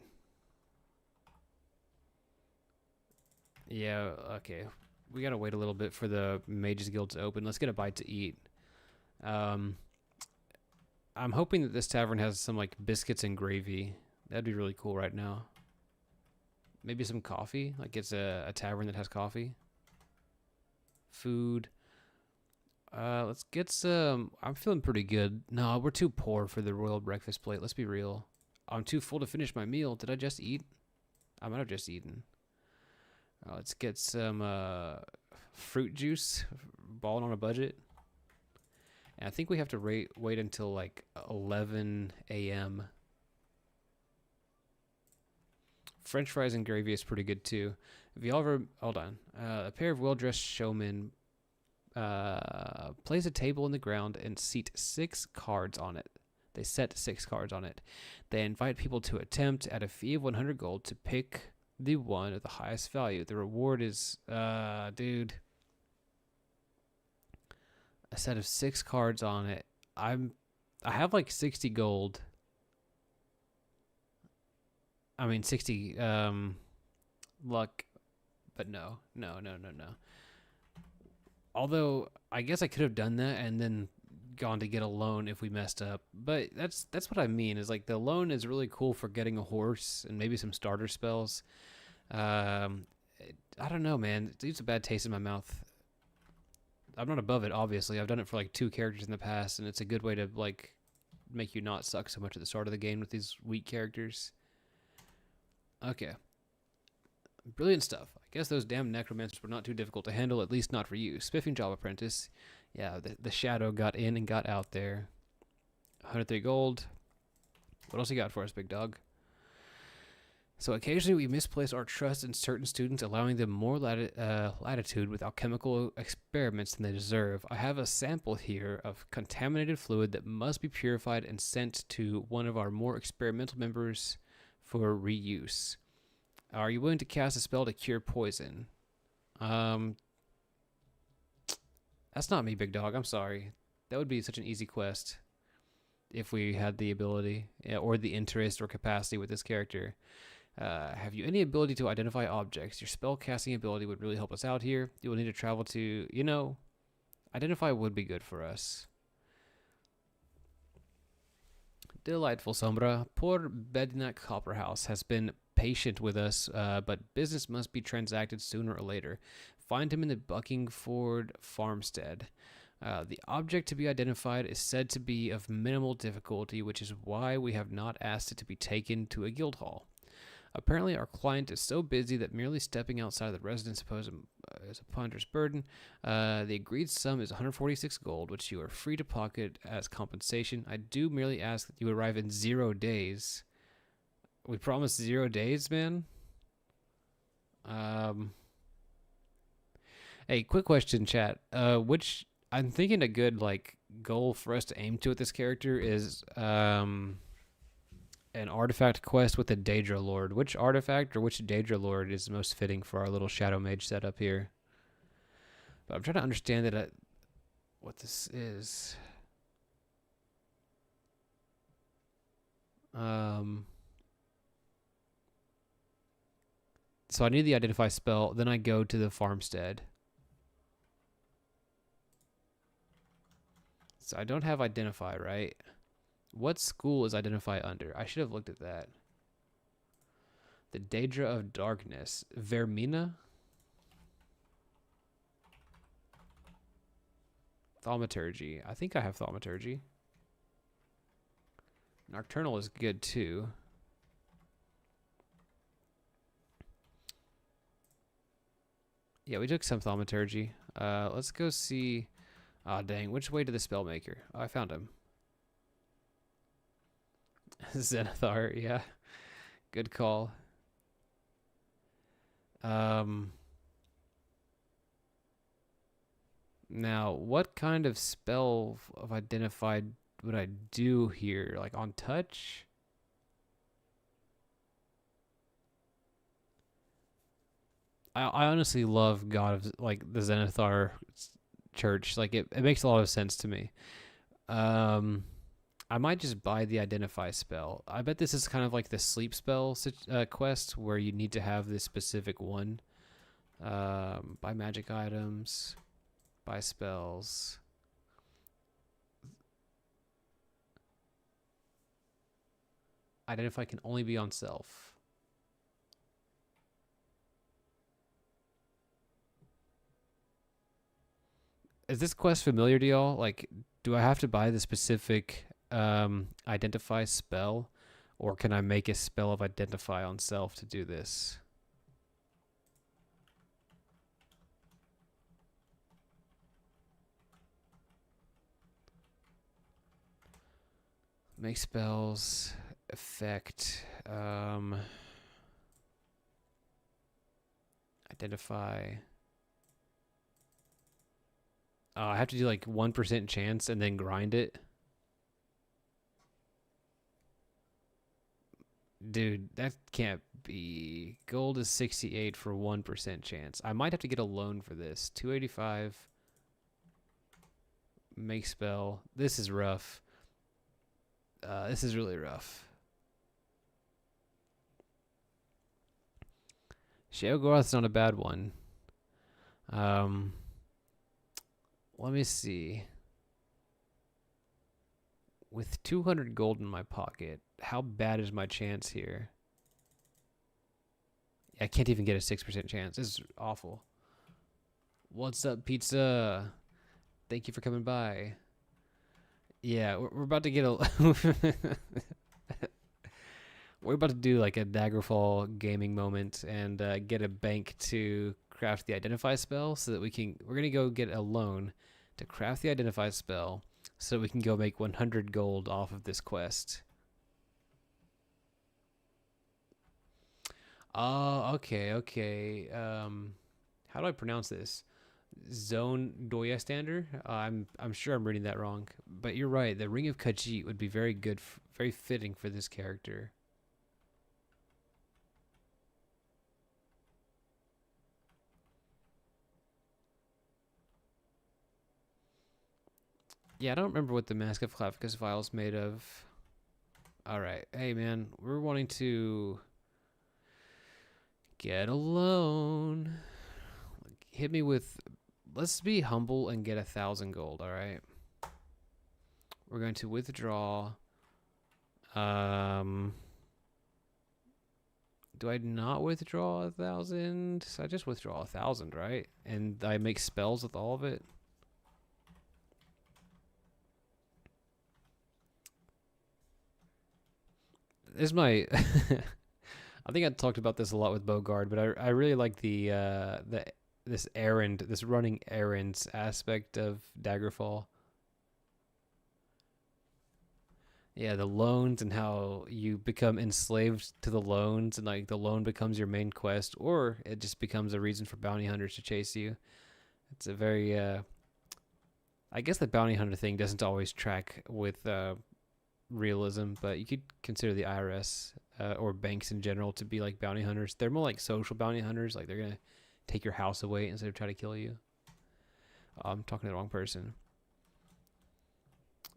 Yeah, okay. We gotta wait a little bit for the Mages Guild to open. Let's get a bite to eat. Um, I'm hoping that this tavern has some like biscuits and gravy. That'd be really cool right now. Maybe some coffee. Like it's a tavern that has coffee. Food. Let's get some. I'm feeling pretty good. No, we're too poor for the royal breakfast plate. Let's be real. I'm too full to finish my meal. Did I just eat? I might have just eaten. Let's get some fruit juice. Balling on a budget. And I think we have to wait until like 11 a.m. French fries and gravy is pretty good too. If you ever hold on, a pair of well-dressed showmen place a table in the ground and seat 6 cards on it. They set 6 cards on it. They invite people to attempt at a fee of 100 gold to pick the one of the highest value. The reward is, dude, a set of 6 cards on it. I have like 60 gold. I mean 60 luck, but no. Although I guess I could have done that and then gone to get a loan if we messed up. But that's what I mean, is like the loan is really cool for getting a horse and maybe some starter spells. I don't know, man. It leaves a bad taste in my mouth. I'm not above it, obviously. I've done it for like 2 characters in the past, and it's a good way to like make you not suck so much at the start of the game with these weak characters. Okay. Brilliant stuff. I guess those damn necromancers were not too difficult to handle, at least not for you. Spiffing job, apprentice. Yeah, the shadow got in and got out there. 103 gold. What else you got for us, big dog? So occasionally we misplace our trust in certain students, allowing them more latitude with alchemical experiments than they deserve. I have a sample here of contaminated fluid that must be purified and sent to one of our more experimental members for reuse. Are you willing to cast a spell to cure poison? That's not me, big dog. I'm sorry. That would be such an easy quest if we had the ability, or the interest or capacity with this character. Have you any ability to identify objects? Your spell casting ability would really help us out here. You will need to travel to, identify would be good for us. Delightful, Sombra. Poor Bednak Copperhouse has been patient with us, but business must be transacted sooner or later. Find him in the Buckingford farmstead. The object to be identified is said to be of minimal difficulty, which is why we have not asked it to be taken to a guild hall. Apparently, our client is so busy that merely stepping outside of the residence is a ponderous burden. The agreed sum is 146 gold, which you are free to pocket as compensation. I do merely ask that you arrive in 0 days. We promise 0 days, man? Hey, quick question, chat. Which I'm thinking a good goal for us to aim to with this character is an artifact quest with a Daedra Lord. Which artifact or which Daedra Lord is most fitting for our little Shadow Mage setup here? But I'm trying to understand what this is. So I need the identify spell, then I go to the farmstead. So I don't have identify, right? What school is identify under? I should have looked at that. The Daedra of Darkness. Vermina? Thaumaturgy. I think I have Thaumaturgy. Nocturnal is good too. Yeah, we took some Thaumaturgy. Let's go see... Ah, dang. Which way to the Spellmaker? Oh, I found him. Zenithar, yeah. Good call. Now, what kind of spell of identified would I do here? Like on touch? I honestly love God of the Zenithar church. Like it makes a lot of sense to me. I might just buy the identify spell. I bet this is kind of like the sleep spell quest where you need to have this specific one. Buy magic items. Buy spells. Identify can only be on self. Is this quest familiar to y'all? Like, do I have to buy the specific identify spell, or can I make a spell of identify on self to do this? Make spells, effect, identify. I have to do like 1% chance and then grind it. Dude, that can't be. Gold is 68 for 1% chance. I might have to get a loan for this. 285. Make spell. This is rough. This is really rough. Sheogorath's not a bad one. Let me see. With 200 gold in my pocket, how bad is my chance here? I can't even get a 6% chance. This is awful. What's up, pizza? Thank you for coming by. Yeah, we're about to get a... we're about to do like a Daggerfall gaming moment and get a bank to craft the Identify spell so that we're going to go get a loan to craft the Identify spell so we can go make 100 gold off of this quest. Oh, okay. How do I pronounce this? Zone Doyastander? I'm sure I'm reading that wrong, but you're right. The Ring of Khajiit would be very good, very fitting for this character. Yeah, I don't remember what the Mask of Clavicus vial is made of. All right, hey man, we're wanting to get a loan. Hit me with. Let's be humble and get 1,000 gold. All right. We're going to withdraw. Do I not withdraw 1,000? So I just withdraw 1,000, right? And I make spells with all of it. This is my. I think I talked about this a lot with Bogard, but I really like this running errands aspect of Daggerfall. Yeah, the loans and how you become enslaved to the loans, and like the loan becomes your main quest, or it just becomes a reason for bounty hunters to chase you. It's a very, I guess the bounty hunter thing doesn't always track with realism, but you could consider the IRS or banks in general to be like bounty hunters. They're more like social bounty hunters, like they're gonna take your house away instead of try to kill you. I'm talking to the wrong person.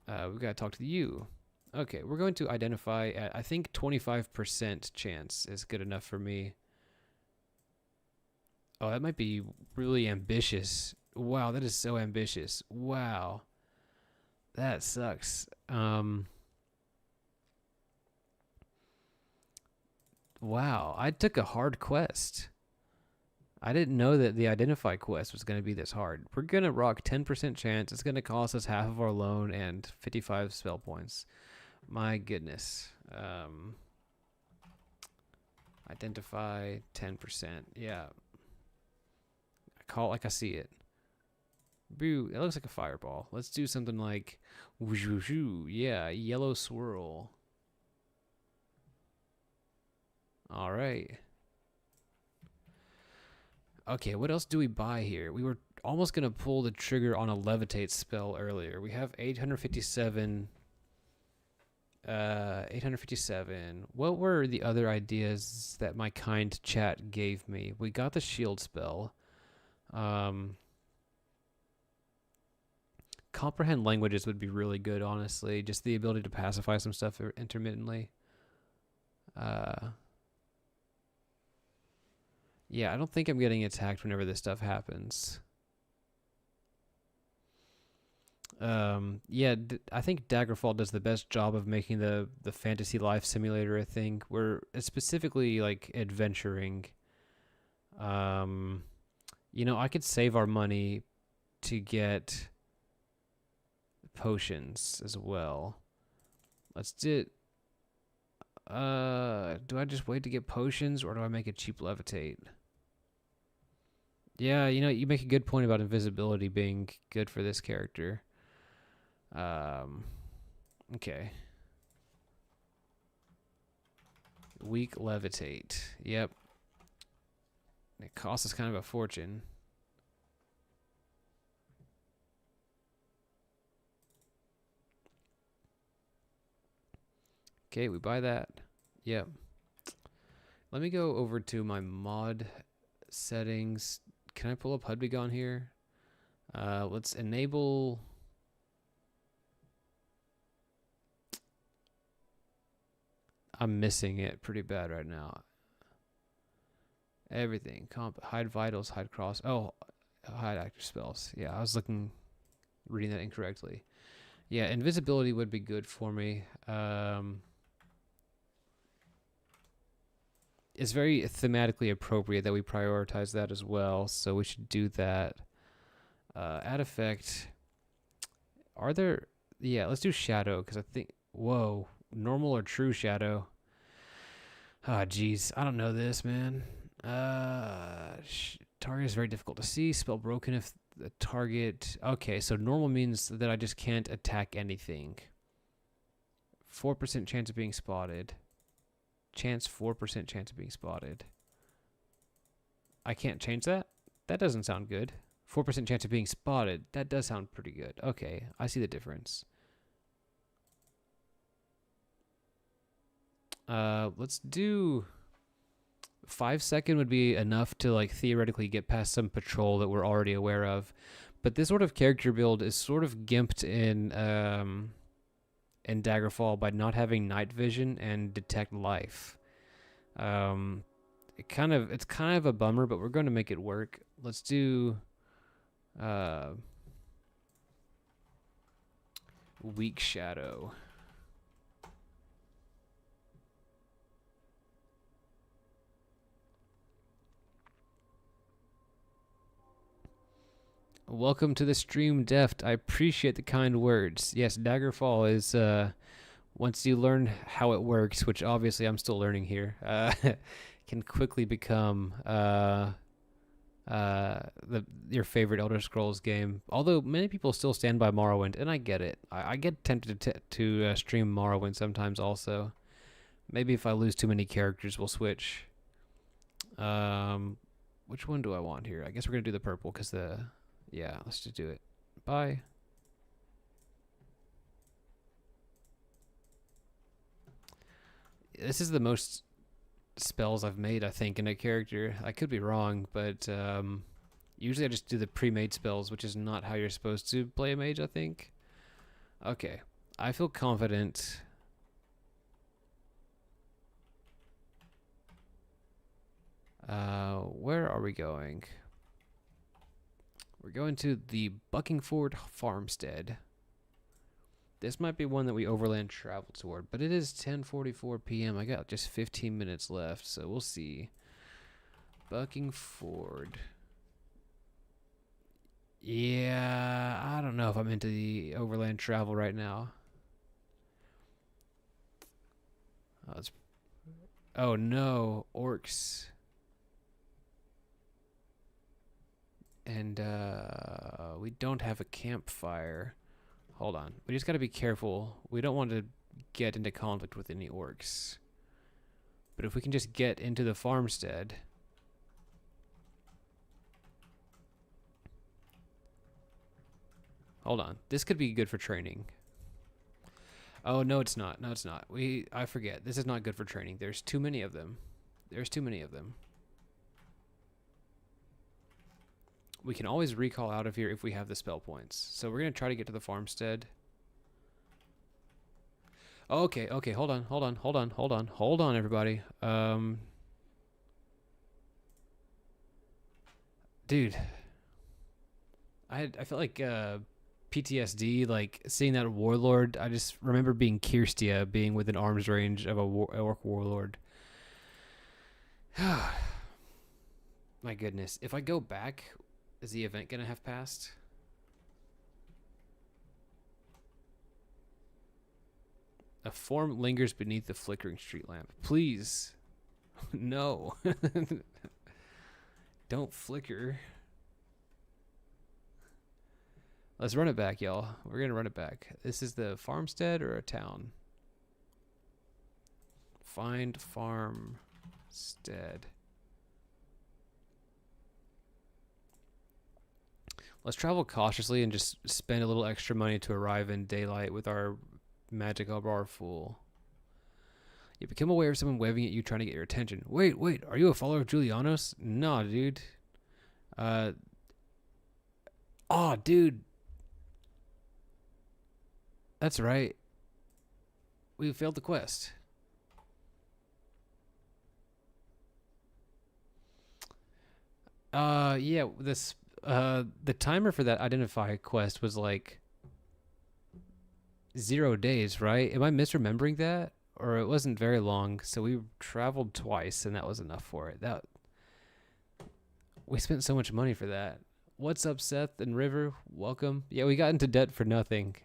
We've got to talk to you. Okay, we're going to identify at, I think 25% chance is good enough for me. Oh, that might be really ambitious. Wow, that is so ambitious. Wow. That sucks. Wow, I took a hard quest. I didn't know that the Identify quest was going to be this hard. We're going to rock 10% chance. It's going to cost us half of our loan and 55 spell points. My goodness. Identify 10%. Yeah. I call it like I see it. Boo, it looks like a fireball. Let's do something like, whoo, yeah, yellow swirl. All right. Okay, what else do we buy here? We were almost going to pull the trigger on a levitate spell earlier. We have 857. 857. What were the other ideas that my kind chat gave me? We got the shield spell. Comprehend languages would be really good, honestly. Just the ability to pacify some stuff intermittently. Yeah, I don't think I'm getting attacked whenever this stuff happens. Yeah, I think Daggerfall does the best job of making the fantasy life simulator a thing. Where it's specifically like adventuring. Um, you know, I could save our money to get potions as well. Let's do. Do I just wait to get potions or do I make a cheap levitate? Yeah, you know, you make a good point about invisibility being good for this character. Okay. Weak levitate. Yep. It costs us kind of a fortune. Okay, we buy that. Yep. Let me go over to my mod settings. Can I pull up Hudbig on here? Let's enable. I'm missing it pretty bad right now. Everything. Hide vitals, hide cross. Oh, hide active spells. Yeah, I was reading that incorrectly. Yeah, invisibility would be good for me. It's very thematically appropriate that we prioritize that as well, so we should do that. Add effect. Are there... Yeah, let's do shadow, because I think... Whoa. Normal or true shadow? Ah, jeez. I don't know this, man. Target is very difficult to see. Spell broken if the target... Okay, so normal means that I just can't attack anything. 4% chance of being spotted. 4% chance of being spotted. I can't change that? That doesn't sound good. 4% chance of being spotted. That does sound pretty good. Okay, I see the difference. Let's do 5 second would be enough to like theoretically get past some patrol that we're already aware of. But this sort of character build is sort of gimped in Daggerfall by not having night vision and detect life. It's kind of a bummer, but we're going to make it work. Let's do weak shadow. Welcome to the stream, Deft. I appreciate the kind words. Yes, Daggerfall is, once you learn how it works, which obviously I'm still learning here, can quickly become your favorite Elder Scrolls game. Although many people still stand by Morrowind, and I get it. I get tempted to stream Morrowind sometimes also. Maybe if I lose too many characters, we'll switch. Which one do I want here? I guess we're going to do the purple because the... Yeah, let's just do it. Bye. This is the most spells I've made, I think, in a character. I could be wrong, but usually I just do the pre-made spells, which is not how you're supposed to play a mage, I think. Okay. I feel confident. Where are we going? We're going to the Buckingford Farmstead. This might be one that we overland travel toward, but it is 10:44 p.m. I got just 15 minutes left, so we'll see. Buckingford. Yeah, I don't know if I'm into the overland travel right now. Oh no, orcs. And we don't have a campfire. Hold on. We just got to be careful. We don't want to get into conflict with any orcs. But if we can just get into the farmstead. Hold on. This could be good for training. Oh, no, it's not. No, it's not. I forget. This is not good for training. There's too many of them. There's too many of them. We can always recall out of here if we have the spell points. So we're going to try to get to the farmstead. Okay, hold on, everybody. dude, I felt like PTSD, like seeing that warlord. I just remember being Kirstia, being within arm's range of a orc warlord. My goodness. If I go back, is the event going to have passed? A form lingers beneath the flickering street lamp. Please. No. Don't flicker. Let's run it back, y'all. We're going to run it back. This is the farmstead or a town? Find farmstead. Let's travel cautiously and just spend a little extra money to arrive in daylight with our magic bar full. You become aware of someone waving at you trying to get your attention. Wait, are you a follower of Julianos? Nah, dude. Dude. That's right. We failed the quest. Yeah, the timer for that identify quest was like 0 days, right? Am I misremembering that? Or it wasn't very long, so we traveled twice and that was enough for it. We spent so much money for that. What's up, Seth and River? Welcome. Yeah, we got into debt for nothing.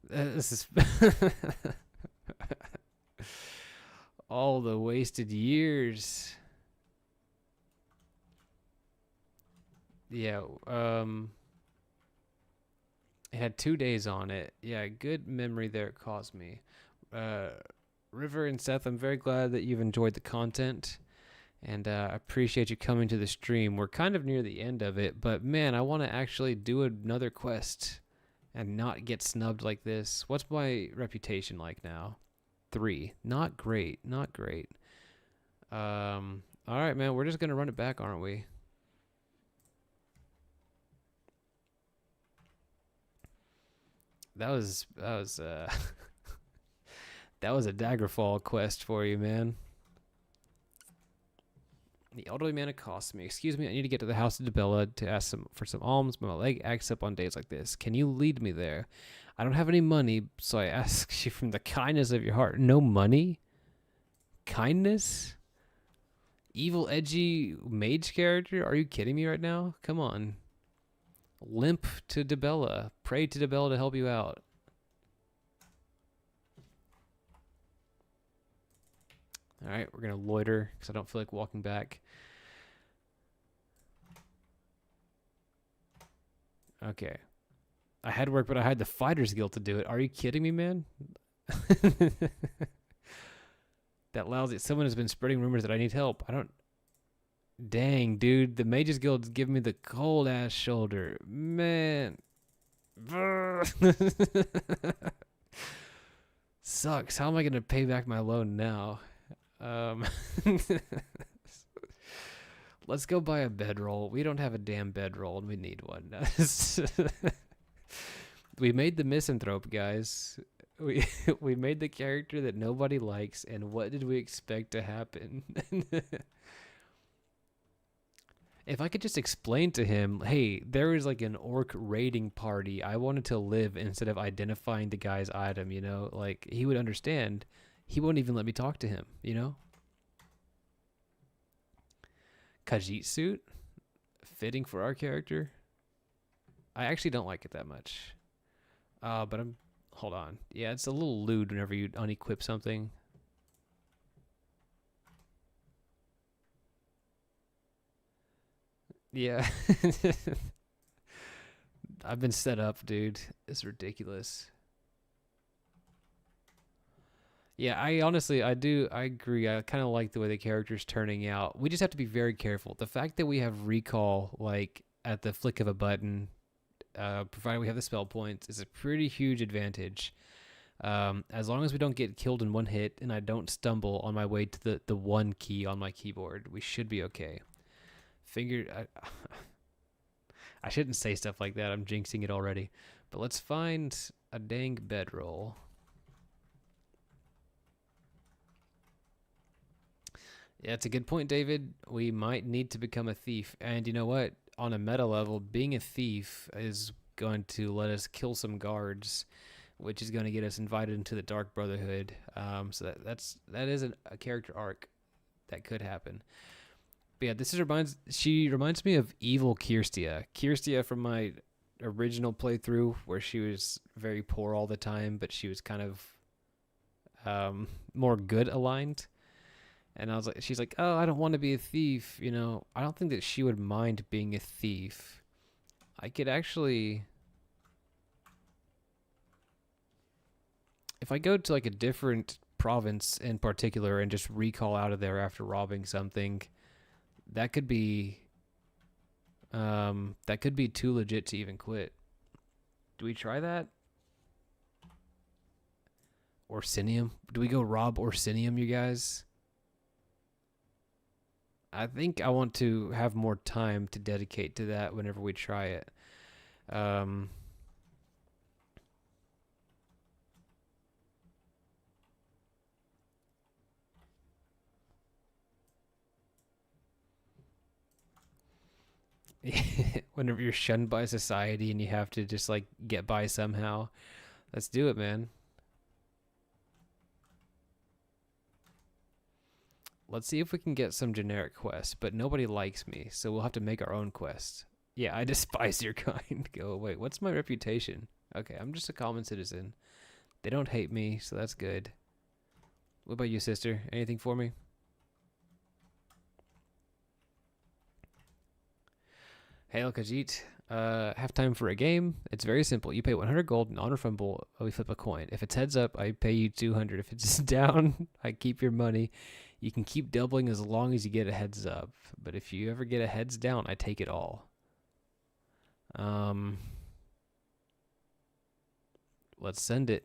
This is all the wasted years. Yeah, it had 2 days on it. Yeah, good memory there at Cosmi. River and Seth, I'm very glad that you've enjoyed the content, and I appreciate you coming to the stream. We're kind of near the end of it, but man, I want to actually do another quest and not get snubbed like this. What's my reputation like now? 3. Not great. Not great. All right, man. We're just gonna run it back, aren't we? That was that was a Daggerfall quest for you, man. The elderly man accosts me. Excuse me, I need to get to the house of Debella to ask for some alms, but my leg acts up on days like this. Can you lead me there? I don't have any money, so I ask you from the kindness of your heart. No money? Kindness? Evil, edgy mage character? Are you kidding me right now? Come on. Limp to Debella. Pray to Debella to help you out. All right, we're going to loiter because I don't feel like walking back. Okay. I had work, but I had the Fighter's Guild to do it. Are you kidding me, man? That lousy. Someone has been spreading rumors that I need help. I don't... Dang, dude. The Mages Guild's giving me the cold-ass shoulder. Man. Sucks. How am I going to pay back my loan now? Let's go buy a bedroll. We don't have a damn bedroll, and we need one. We made the misanthrope, guys. We made the character that nobody likes, and what did we expect to happen? If I could just explain to him, hey, there was like an orc raiding party. I wanted to live instead of identifying the guy's item, you know? Like, he would understand. He won't even let me talk to him, you know? Khajiit suit? Fitting for our character? I actually don't like it that much. But hold on. Yeah, it's a little lewd whenever you unequip something. Yeah. I've been set up, dude. It's ridiculous. Yeah, I honestly, I agree. I kind of like the way the character's turning out. We just have to be very careful. The fact that we have recall, like, at the flick of a button, provided we have the spell points, is a pretty huge advantage. As long as we don't get killed in one hit and I don't stumble on my way to the one key on my keyboard, we should be okay. I shouldn't say stuff like that. I'm jinxing it already. But let's find a dang bedroll. Yeah, it's a good point, David. We might need to become a thief. And you know what? On a meta level, being a thief is going to let us kill some guards, which is going to get us invited into the Dark Brotherhood. So that is a character arc that could happen. But yeah, she reminds me of evil Kirstia. Kirstia from my original playthrough, where she was very poor all the time, but she was kind of more good aligned. And I was like, she's like, oh, I don't want to be a thief. You know, I don't think that she would mind being a thief. I could actually, if I go to like a different province in particular and just recall out of there after robbing something, that could be, too legit to even quit. Do we try that? Orsinium? Do we go rob Orsinium, you guys? I think I want to have more time to dedicate to that whenever we try it. Whenever you're shunned by society and you have to just like get by somehow, let's do it, man. Let's see if we can get some generic quests, but nobody likes me, so we'll have to make our own quest. Yeah, I despise your kind. Go away. What's my reputation? Okay, I'm just a common citizen. They don't hate me, so that's good. What about you, sister? Anything for me? Hail Khajiit. Have time for a game. It's very simple. You pay 100 gold, non-refundable. We flip a coin. If it's heads up, I pay you 200. If it's down, I keep your money. You can keep doubling as long as you get a heads up. But if you ever get a heads down, I take it all. Let's send it.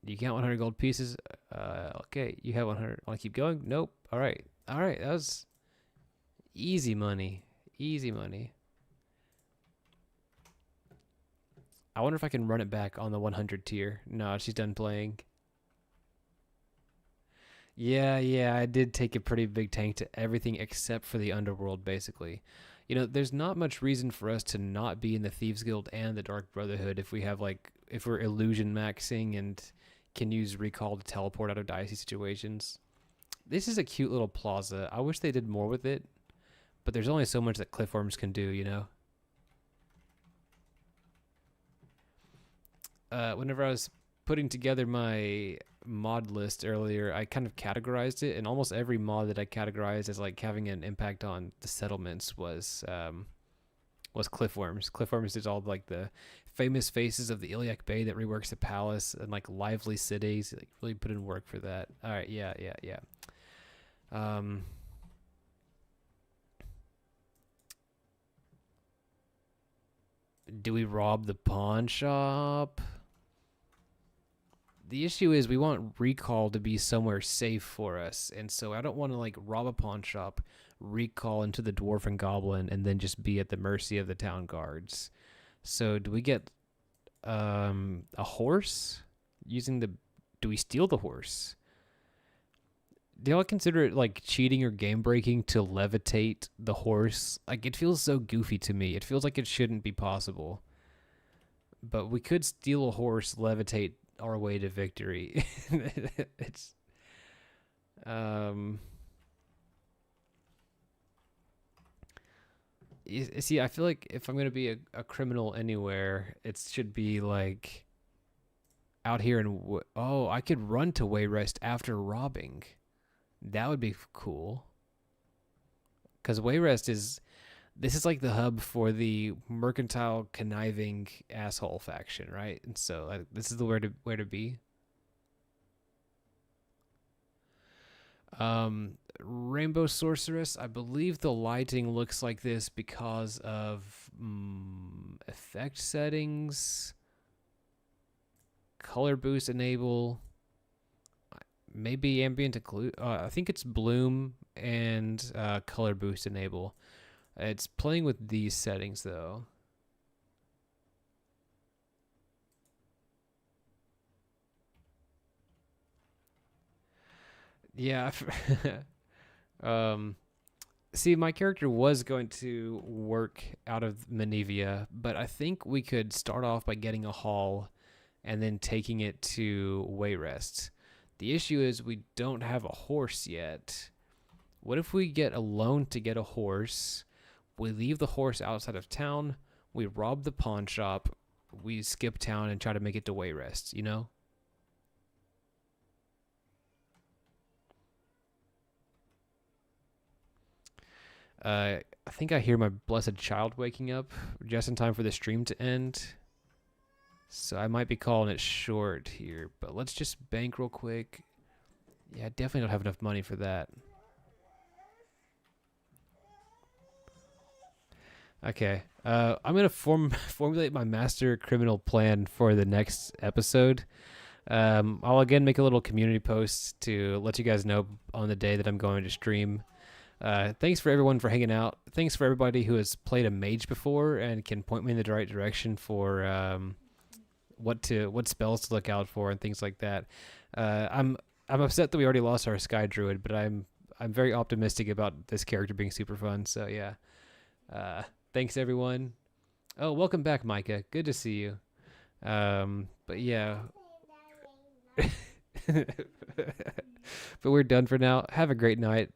You count 100 gold pieces. Okay, you have 100. Want to keep going? Nope. All right. All right. That was easy money. Easy money. I wonder if I can run it back on the 100 tier. No, she's done playing. Yeah, I did take a pretty big tank to everything except for the underworld, basically. You know, there's not much reason for us to not be in the Thieves Guild and the Dark Brotherhood if we have, like, if we're illusion maxing and can use recall to teleport out of dicey situations. This is a cute little plaza. I wish they did more with it, but there's only so much that Cliffworms can do, you know? Whenever I was putting together my mod list earlier, I kind of categorized it, and almost every mod that I categorized as like having an impact on the settlements was Cliffworms. Cliffworms is all like the famous faces of the Iliac Bay that reworks the palace and like lively cities. Like really put in work for that. All right, yeah. Do we rob the pawn shop? The issue is we want recall to be somewhere safe for us, and so I don't want to like rob a pawn shop, recall into the dwarf and goblin, and then just be at the mercy of the town guards. So do we get a horse? Do we steal the horse? Do y'all consider it like cheating or game breaking to levitate the horse? Like it feels so goofy to me. It feels like it shouldn't be possible. But we could steal a horse, levitate our way to victory. It's you see, I feel like if I'm gonna be a criminal anywhere, it should be like out here in I could run to Wayrest after robbing. That would be cool. Because Wayrest this is like the hub for the mercantile conniving asshole faction, right? And so this is the where to be. Rainbow Sorceress, I believe the lighting looks like this because of effect settings, color boost enable, maybe ambient occlude. I think it's bloom and color boost enable. It's playing with these settings though. Yeah. See, my character was going to work out of Menevia, but I think we could start off by getting a haul and then taking it to Wayrest. The issue is we don't have a horse yet. What if we get a loan to get a horse? We leave the horse outside of town. We rob the pawn shop. We skip town and try to make it to Wayrest, you know? I think I hear my blessed child waking up just in time for the stream to end. So I might be calling it short here, but let's just bank real quick. Yeah, I definitely don't have enough money for that. Okay. I'm gonna formulate my master criminal plan for the next episode. I'll again make a little community post to let you guys know on the day that I'm going to stream. Thanks for everyone for hanging out. Thanks for everybody who has played a mage before and can point me in the right direction for what spells to look out for and things like that. I'm upset that we already lost our Sky Druid, but I'm very optimistic about this character being super fun. So yeah. Thanks everyone. Oh, welcome back, Micah. Good to see you. But yeah. But we're done for now. Have a great night.